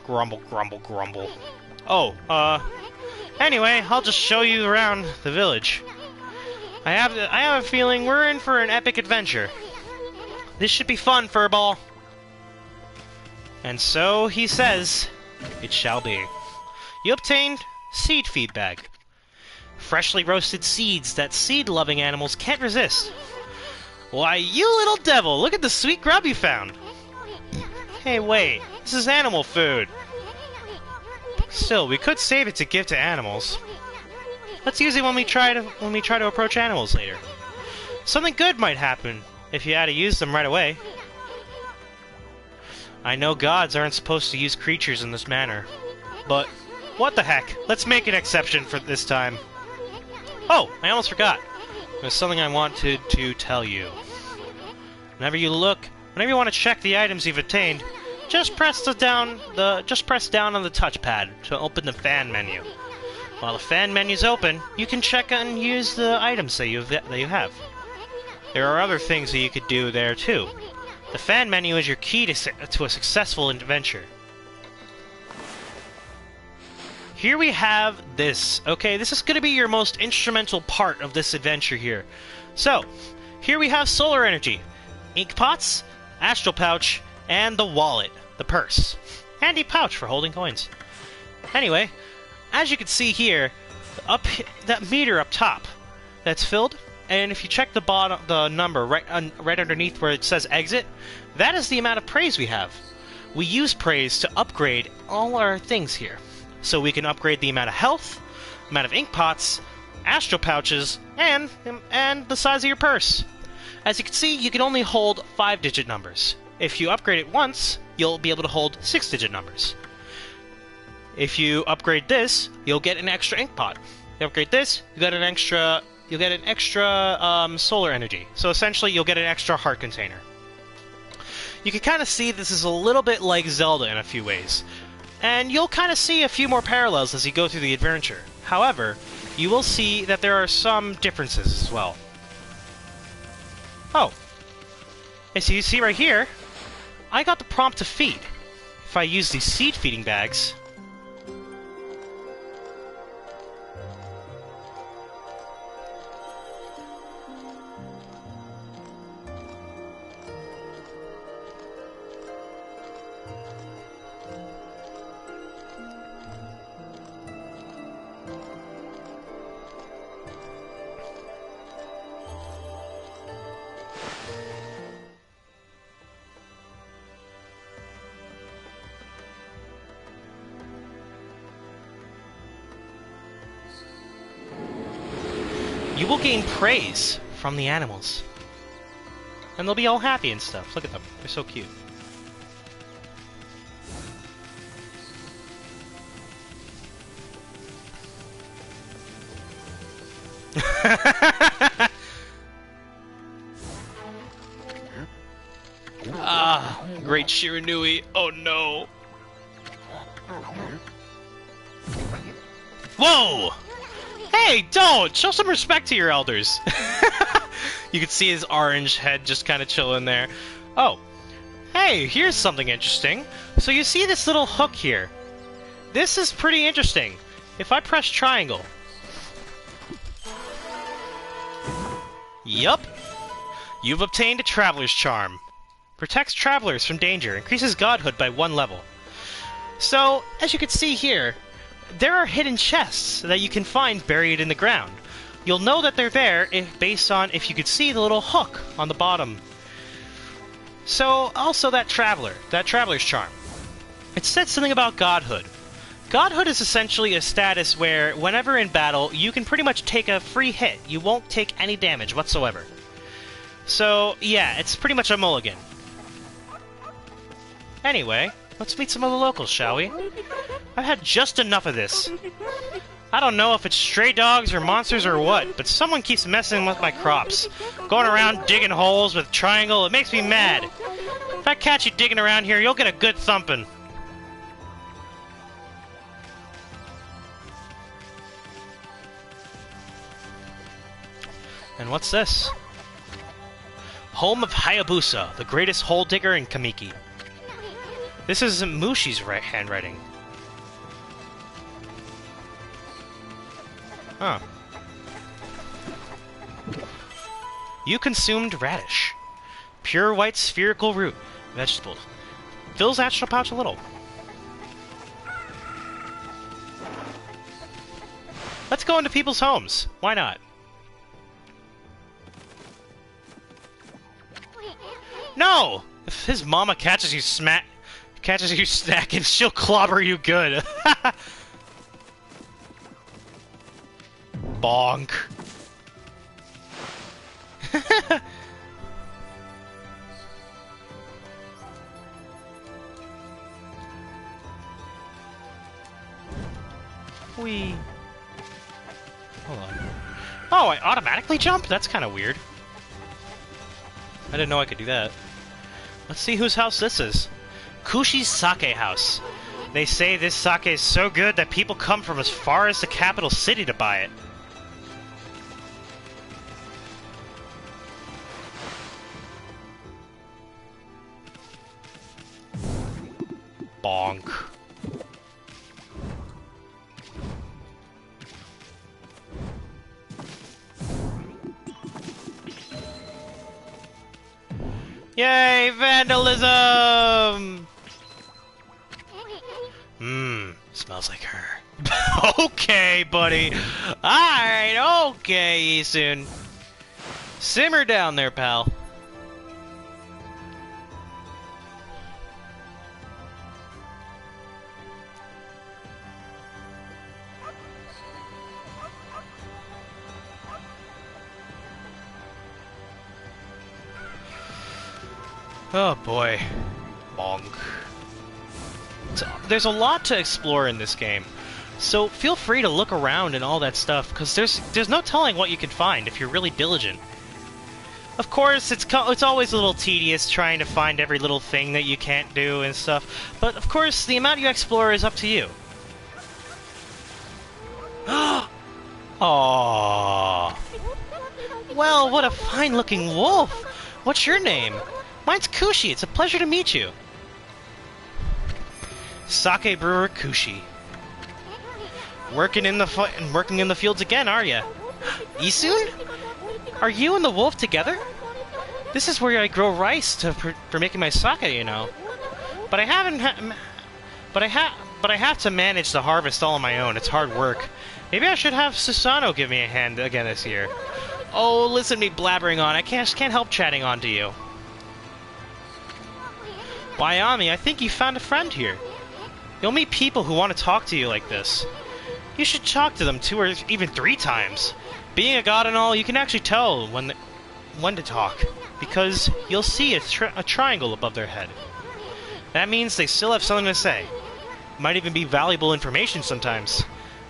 Grumble, grumble, grumble. Oh, anyway, I'll just show you around the village. I have a feeling we're in for an epic adventure. This should be fun, Furball. And so he says, it shall be. You obtained seed feedback. Freshly roasted seeds that seed-loving animals can't resist. Why, you little devil, look at the sweet grub you found. Hey, wait, this is animal food. Still, we could save it to give to animals. Let's use it when we try to approach animals later. Something good might happen if you had to use them right away. I know gods aren't supposed to use creatures in this manner, but what the heck? Let's make an exception for this time. Oh, I almost forgot. There's something I wanted to tell you. Whenever you want to check the items you've obtained, just press down on the touchpad to open the fan menu. While the fan menu's open, you can check and use the items that you have. There are other things that you could do there too. The fan menu is your key to a successful adventure. Here we have this. Okay, this is going to be your most instrumental part of this adventure here. So, here we have solar energy, ink pots, astral pouch, and the wallet, the purse. Handy pouch for holding coins. Anyway, as you can see here, that meter up top, that's filled, and if you check the bottom, the number right underneath where it says exit, that is the amount of praise we have. We use praise to upgrade all our things here. So we can upgrade the amount of health, amount of ink pots, astral pouches, and the size of your purse. As you can see, you can only hold 5-digit numbers. If you upgrade it once, you'll be able to hold 6-digit numbers. If you upgrade this, you'll get an extra ink pot. You upgrade this, you get an extra solar energy. So essentially, you'll get an extra heart container. You can kind of see this is a little bit like Zelda in a few ways. And you'll kind of see a few more parallels as you go through the adventure. However, you will see that there are some differences as well. Oh. And so you see right here, I got the prompt to feed. If I use these seed feeding bags... you will gain praise from the animals. And they'll be all happy and stuff. Look at them. They're so cute. Ah, great Shiranui. Oh no. Whoa! Hey, don't! Show some respect to your elders! You can see his orange head just kind of chilling there. Oh. Hey, here's something interesting. So you see this little hook here. This is pretty interesting. If I press triangle... Yup. You've obtained a Traveler's Charm. Protects travelers from danger. Increases godhood by 1 level. So, as you can see here, there are hidden chests that you can find buried in the ground. You'll know that they're there based on if you could see the little hook on the bottom. So, also that Traveler's Charm. It said something about godhood. Godhood is essentially a status where, whenever in battle, you can pretty much take a free hit. You won't take any damage whatsoever. So, yeah, it's pretty much a mulligan. Anyway, let's meet some of the locals, shall we? I've had just enough of this. I don't know if it's stray dogs or monsters or what, but someone keeps messing with my crops. Going around digging holes with triangle, it makes me mad. If I catch you digging around here, you'll get a good thumping. And what's this? Home of Hayabusa, the greatest hole digger in Kamiki. This is Mushi's handwriting. Huh. You consumed radish. Pure white spherical root. Vegetable. Fills astral pouch a little. Let's go into people's homes. Why not? No! If his mama catches you snacking, she'll clobber you good. Bonk. Whee. Hold on. Oh, I automatically jump? That's kind of weird. I didn't know I could do that. Let's see whose house this is. Kushi's Sake House. They say this sake is so good that people come from as far as the capital city to buy it. Bonk. Yay, vandalism! Smells like her. Okay, buddy. Alright, okay, Isun. Simmer down there, pal. Oh boy. Bonk. So, there's a lot to explore in this game, so feel free to look around and all that stuff, because there's no telling what you can find if you're really diligent. Of course, it's always a little tedious trying to find every little thing that you can't do and stuff, but of course, the amount you explore is up to you. Aww. Well, what a fine-looking wolf! What's your name? Mine's Kushi. It's a pleasure to meet you. Sake brewer Kushi. Working in the fields again, are ya? Isun? Are you and the wolf together? This is where I grow rice for making my sake, you know. But I have to manage the harvest all on my own. It's hard work. Maybe I should have Susano give me a hand again this year. Oh, listen to me blabbering on. I can't help chatting on to you. Wyami, I think you found a friend here. You'll meet people who want to talk to you like this. You should talk to them 2 or even 3 times. Being a god and all, you can actually tell when to talk, because you'll see a triangle above their head. That means they still have something to say. Might even be valuable information sometimes.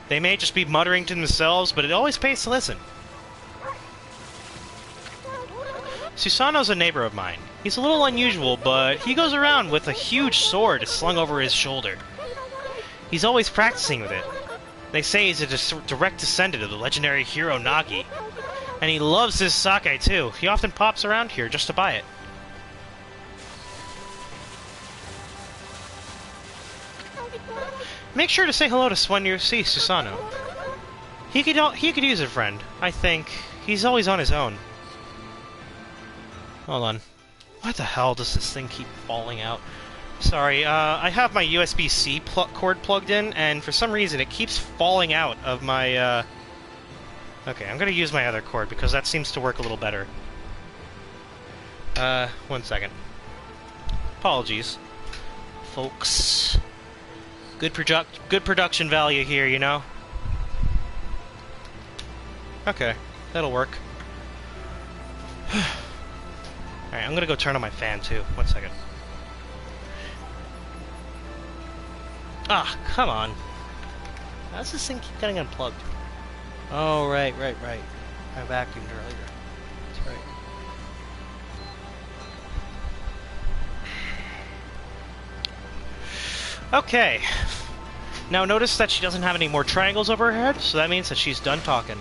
They may just be muttering to themselves, but it always pays to listen. Susano's a neighbor of mine. He's a little unusual, but he goes around with a huge sword slung over his shoulder. He's always practicing with it. They say he's a direct descendant of the legendary hero Nagi. And he loves his sake too. He often pops around here just to buy it. Make sure to say hello to when you see Susano. He could use a friend, I think. He's always on his own. Hold on. Why the hell does this thing keep falling out? Sorry, I have my USB-C cord plugged in, and for some reason it keeps falling out of my, Okay, I'm gonna use my other cord, because that seems to work a little better. 1 second. Apologies, folks. Good production value here, you know? Okay, that'll work. Alright, I'm gonna go turn on my fan, too. 1 second. Ah, come on. How does this thing keep getting unplugged? Oh, right. I vacuumed earlier. That's right. Okay. Now notice that she doesn't have any more triangles over her head, so that means that she's done talking.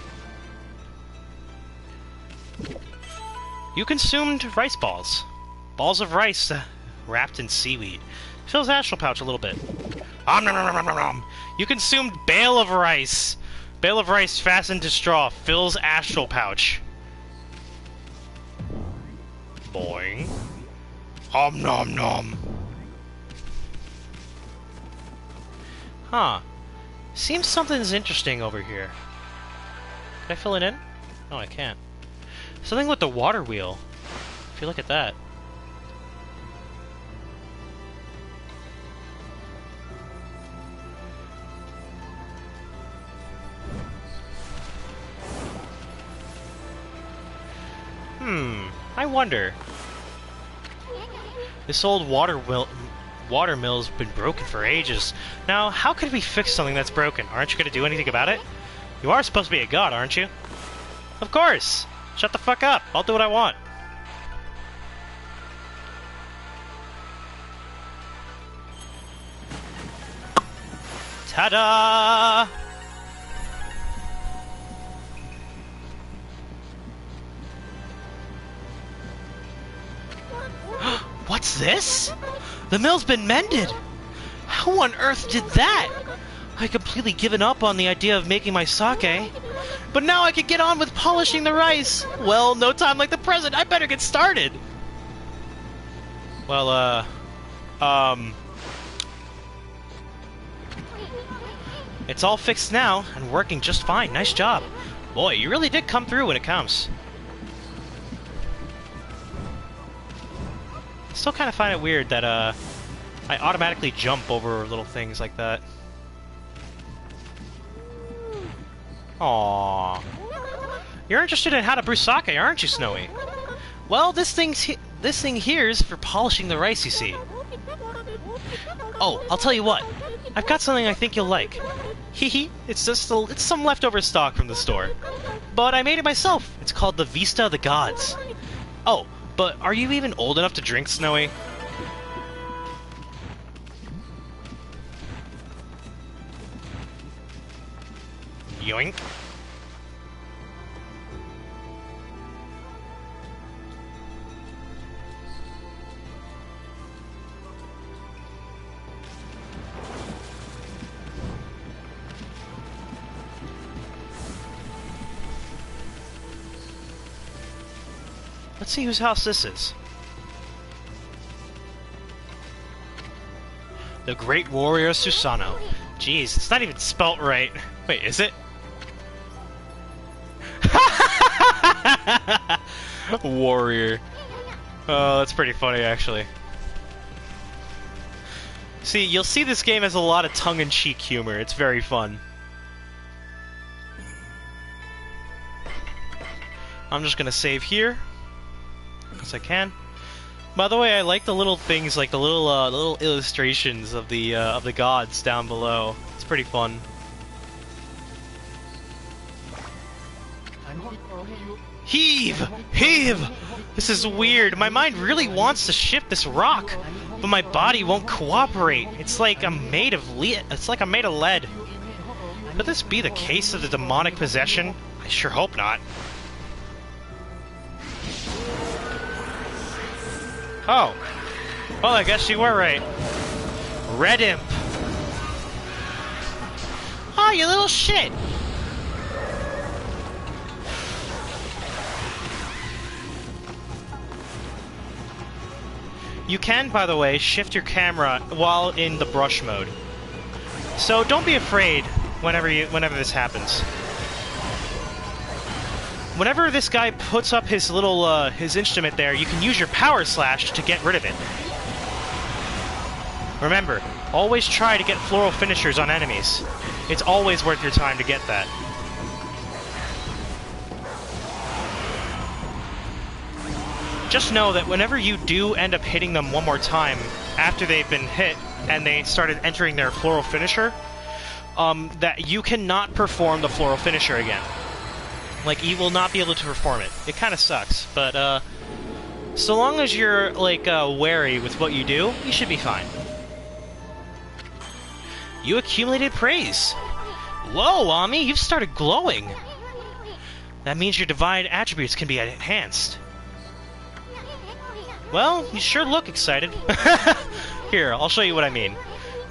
You consumed rice balls. Balls of rice wrapped in seaweed. Fills astral pouch a little bit. Nom, nom, nom, nom, nom, nom. You consumed bale of rice. Bale of rice fastened to straw. Fills astral pouch. Boing. Om nom nom. Huh. Seems something's interesting over here. Can I fill it in? No, I can't. Something with the water wheel. If you look at that. I wonder. This old water mill's been broken for ages. Now, how could we fix something that's broken? Aren't you going to do anything about it? You are supposed to be a god, aren't you? Of course! Shut the fuck up! I'll do what I want. Ta-da! What's this? The mill's been mended! How on earth did that? I completely given up on the idea of making my sake. But now I can get on with polishing the rice! Well, no time like the present, I better get started! Well, it's all fixed now, and working just fine. Nice job. Boy, you really did come through when it comes. Still kind of find it weird that, I automatically jump over little things like that. Aww. You're interested in how to brew sake, aren't you, Snowy? Well, this thing here's for polishing the rice, you see. Oh, I'll tell you what. I've got something I think you'll like. Hehe, it's some leftover stock from the store. But I made it myself. It's called the Vista of the Gods. Oh, but are you even old enough to drink, Snowy? Yoink. Let's see whose house this is. The Great Warrior Susano. Jeez, it's not even spelt right. Wait, is it? Warrior. Oh, that's pretty funny, actually. See, you'll see this game has a lot of tongue-in-cheek humor. It's very fun. I'm just gonna save here, as I can. By the way, I like the little things, like the little illustrations of the gods down below. It's pretty fun. Heave! Heave! This is weird. My mind really wants to shift this rock, but my body won't cooperate. It's like I'm made of lead. Could this be the case of the demonic possession? I sure hope not. Oh. Well, I guess you were right. Red Imp. Oh, you little shit! You can, by the way, shift your camera while in the brush mode. So don't be afraid whenever this happens. Whenever this guy puts up his little his instrument there, you can use your power slash to get rid of it. Remember, always try to get floral finishers on enemies. It's always worth your time to get that. Just know that whenever you do end up hitting them one more time after they've been hit and they started entering their floral finisher, that you cannot perform the floral finisher again. Like, you will not be able to perform it. It kind of sucks, but so long as you're like wary with what you do, you should be fine. You accumulated praise. Whoa, Ami, you've started glowing. That means your divine attributes can be enhanced. Well, you sure look excited. Here, I'll show you what I mean.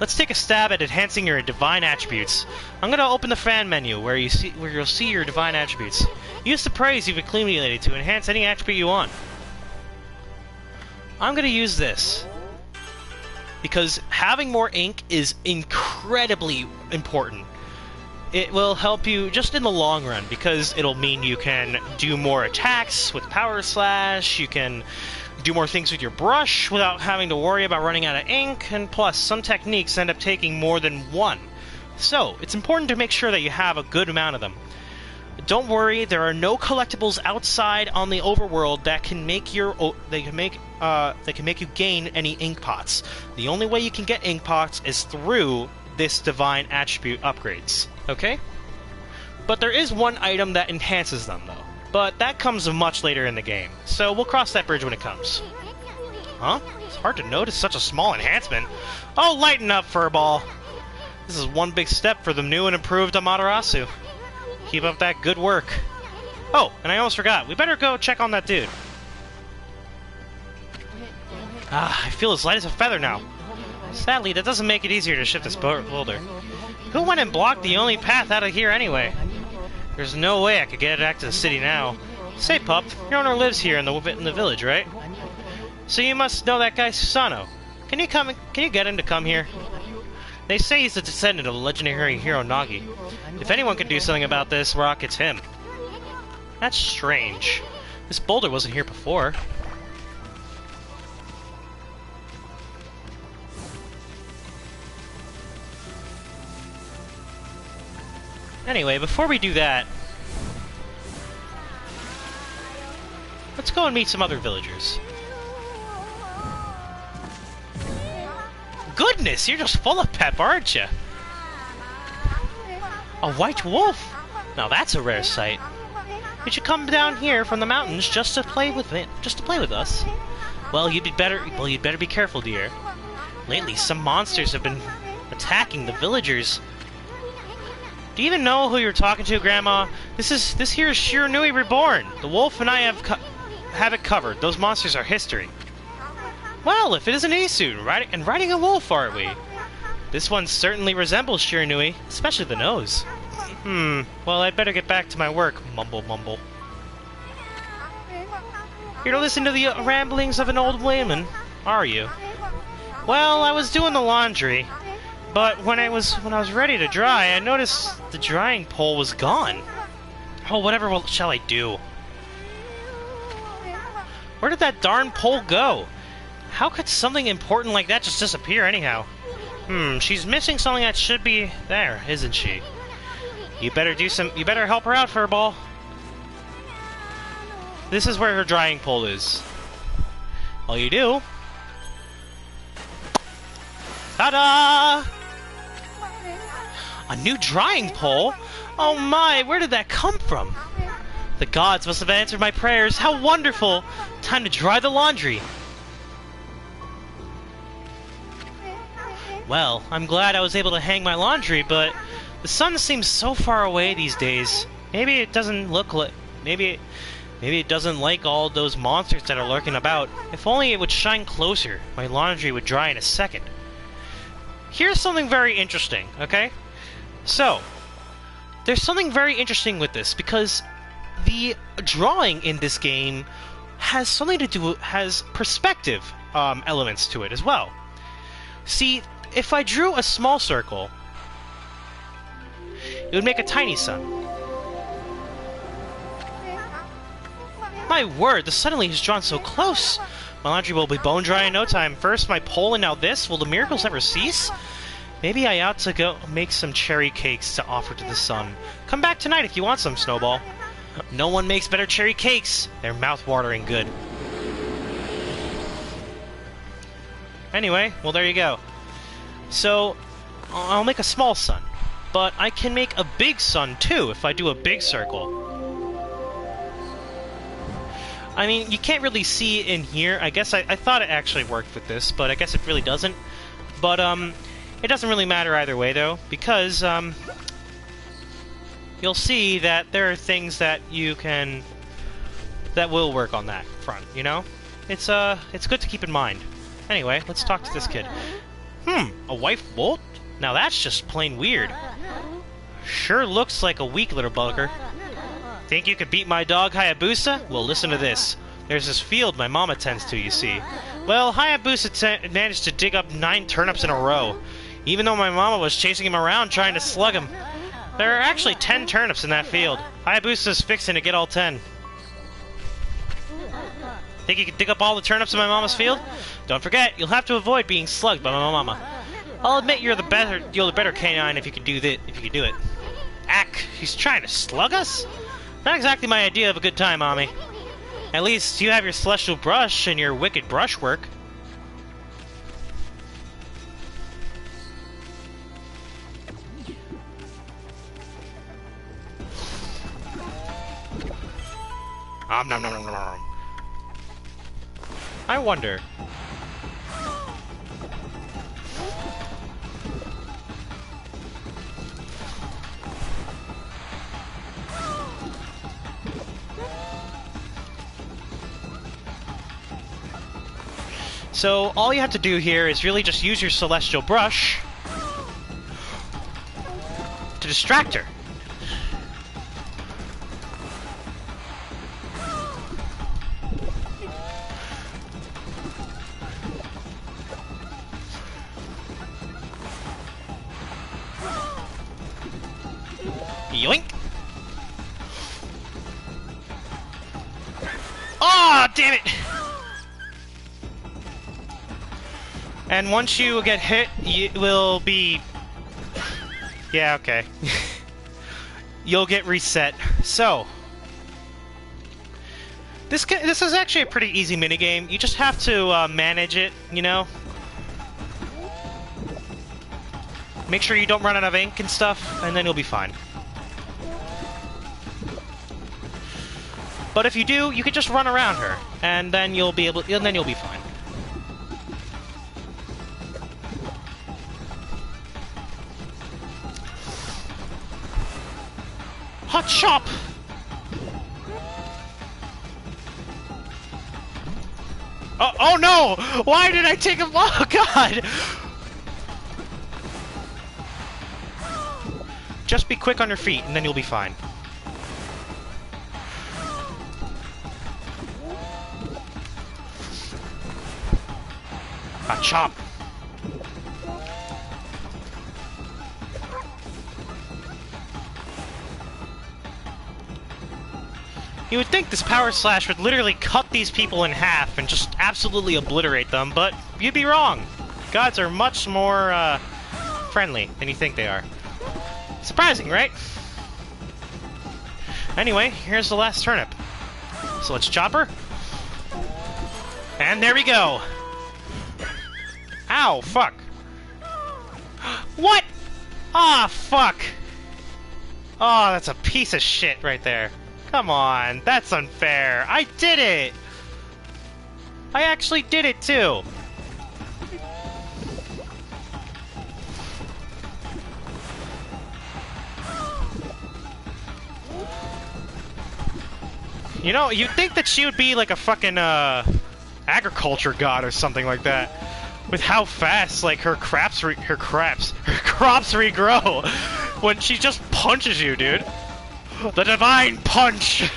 Let's take a stab at enhancing your divine attributes. I'm gonna open the fan menu where you'll see your divine attributes. Use the praise you've accumulated to enhance any attribute you want. I'm gonna use this because having more ink is incredibly important. It will help you just in the long run because it'll mean you can do more attacks with power slash, you can do more things with your brush without having to worry about running out of ink, and plus, some techniques end up taking more than one. So, it's important to make sure that you have a good amount of them. Don't worry, there are no collectibles outside on the overworld that can make you gain any ink pots. The only way you can get ink pots is through this divine attribute upgrades. Okay? But there is one item that enhances them, though. But that comes much later in the game, so we'll cross that bridge when it comes. Huh? It's hard to notice such a small enhancement. Oh, lighten up, Furball! This is one big step for the new and improved Amaterasu. Keep up that good work. Oh, and I almost forgot. We better go check on that dude. I feel as light as a feather now. Sadly, that doesn't make it easier to shift this boulder. Who went and blocked the only path out of here anyway? There's no way I could get back to the city now. Say, pup, your owner lives here in the village, right? So you must know that guy Susano. Can you get him to come here? They say he's a descendant of the legendary hero Nagi. If anyone can do something about this rock, it's him. That's strange. This boulder wasn't here before. Anyway, before we do that, let's go and meet some other villagers. Goodness, you're just full of pep, aren't you? A white wolf? Now that's a rare sight. You should come down here from the mountains just to play with us. Well, you'd better be careful, dear. Lately, some monsters have been attacking the villagers. Do you even know who you're talking to, Grandma? This here is Shiranui Reborn. The wolf and I have it covered. Those monsters are history. Well, if it isn't Isu, riding a wolf, aren't we? This one certainly resembles Shiranui, especially the nose. Well, I'd better get back to my work, mumble. Here to listen to the ramblings of an old woman, are you? Well, I was doing the laundry, but when I was ready to dry, I noticed the drying pole was gone. Oh, whatever shall I do? Where did that darn pole go? How could something important like that just disappear anyhow? She's missing something that should be there, isn't she? You better help her out, Furball. This is where her drying pole is. All you do... Ta-da! A new drying pole? Oh my, where did that come from? The gods must have answered my prayers. How wonderful! Time to dry the laundry. Well, I'm glad I was able to hang my laundry, but the sun seems so far away these days. Maybe it doesn't look like... Maybe it doesn't like all those monsters that are lurking about. If only it would shine closer, my laundry would dry in a second. Here's something very interesting, okay? So, there's something very interesting with this, because the drawing in this game has something to do... has perspective elements to it as well. See, if I drew a small circle, it would make a tiny sun. My word, the suddenly has drawn so close. My laundry will be bone dry in no time. First my pole and now this. Will the miracles ever cease? Maybe I ought to go make some cherry cakes to offer to the sun. Come back tonight if you want some, Snowball. No one makes better cherry cakes. They're mouth-watering good. Anyway, well there you go. So, I'll make a small sun. But I can make a big sun too if I do a big circle. I mean, you can't really see in here. I guess I thought it actually worked with this, but I guess it really doesn't. But, it doesn't really matter either way, though, because, you'll see that there are things that you can... that will work on that front, you know? It's good to keep in mind. Anyway, let's talk to this kid. A wife bolt? Now that's just plain weird. Sure looks like a weak little bugger. Think you could beat my dog, Hayabusa? Well, listen to this. There's this field my mama tends to, you see. Well, Hayabusa managed to dig up 9 turnips in a row, even though my mama was chasing him around trying to slug him. There are actually 10 turnips in that field. Hayabusa's fixing to get all 10. Think you could dig up all the turnips in my mama's field? Don't forget, you'll have to avoid being slugged by my mama. I'll admit you're the better canine if you can do it. Ack, he's trying to slug us? Not exactly my idea of a good time, Mommy. At least you have your celestial brush and your wicked brushwork. Nom nom nom nom nom. I wonder. So all you have to do here is really just use your celestial brush to distract her. Yoink! Oh, damn it! And once you get hit, you will be... Yeah, okay. You'll get reset. So... This is actually a pretty easy minigame. You just have to manage it, you know? Make sure you don't run out of ink and stuff, and then you'll be fine. But if you do, you can just run around her, and then you'll be fine. Hot chop! Oh no! Why did I take him? Oh god! Just be quick on your feet, and then you'll be fine. Hot chop! You would think this power slash would literally cut these people in half and just absolutely obliterate them, but you'd be wrong. Gods are much more, friendly than you think they are. Surprising, right? Anyway, here's the last turnip. So let's chop her. And there we go! Ow, fuck. What? Ah, fuck. Oh, that's a piece of shit right there. Come on, that's unfair. I did it! I actually did it, too! You know, you'd think that she would be like a fucking, agriculture god or something like that. With how fast, like, her crops regrow when she just punches you, dude. The divine punch!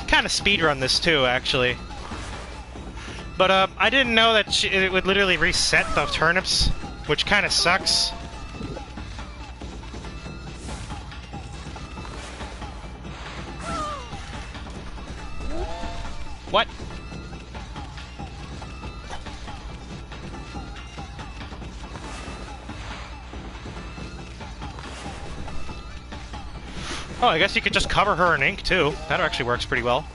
Kind of speedrun this too, actually. But I didn't know that it would literally reset the turnips, which kind of sucks. What? Oh, I guess you could just cover her in ink, too. That actually works pretty well.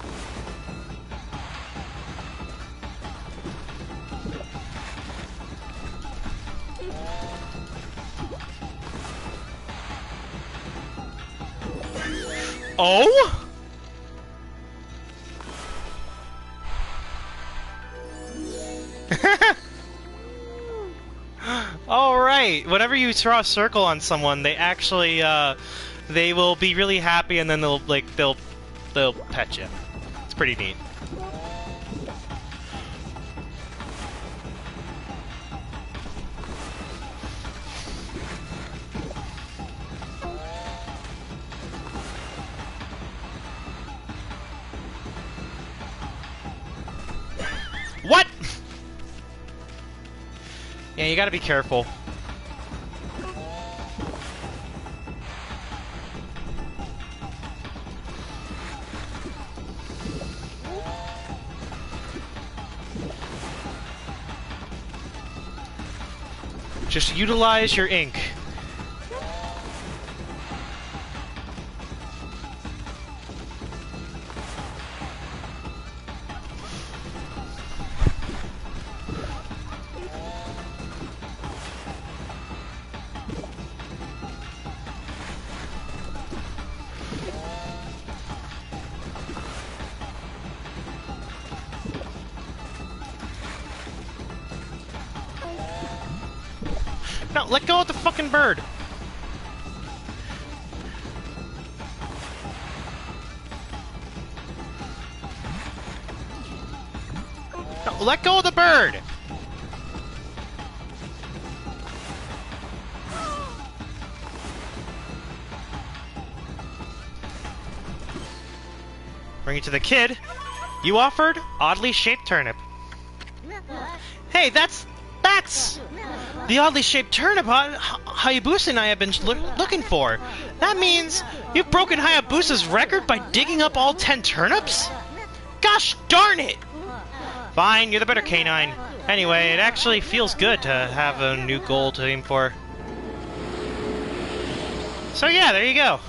Oh? Alright, whenever you draw a circle on someone, they actually, they will be really happy and then they'll pet you. It's pretty neat. What? Yeah, you gotta be careful. Just utilize your ink. No, let go of the fucking bird! let go of the bird! Bring it to the kid. You offered oddly shaped turnip. Hey, that's the oddly shaped turnip Hayabusa and I have been looking for. That means you've broken Hayabusa's record by digging up all 10 turnips? Gosh darn it! Fine, you're the better canine. Anyway, it actually feels good to have a new goal to aim for. So yeah, there you go.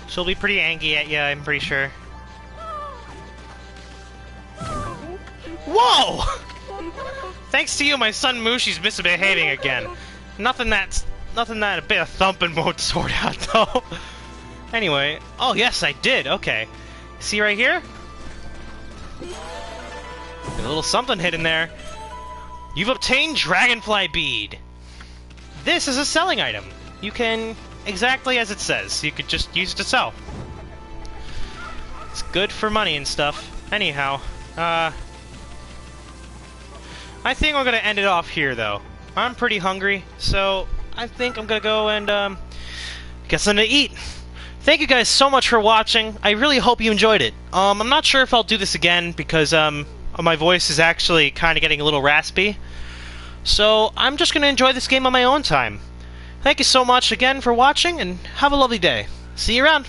She'll be pretty angry at you, I'm pretty sure. Whoa! Thanks to you, my son Mushi's misbehaving again. Nothing that a bit of thumping won't sort out, though. Anyway, oh yes, I did. Okay, see right here? A little something hidden there. You've obtained Dragonfly Bead. This is a selling item. You can, exactly as it says, you could just use it to sell. It's good for money and stuff. Anyhow, I think I'm gonna end it off here, though. I'm pretty hungry, so I think I'm gonna go and get something to eat. Thank you guys so much for watching. I really hope you enjoyed it. I'm not sure if I'll do this again because my voice is actually kind of getting a little raspy. So I'm just gonna enjoy this game on my own time. Thank you so much again for watching, and have a lovely day. See you around.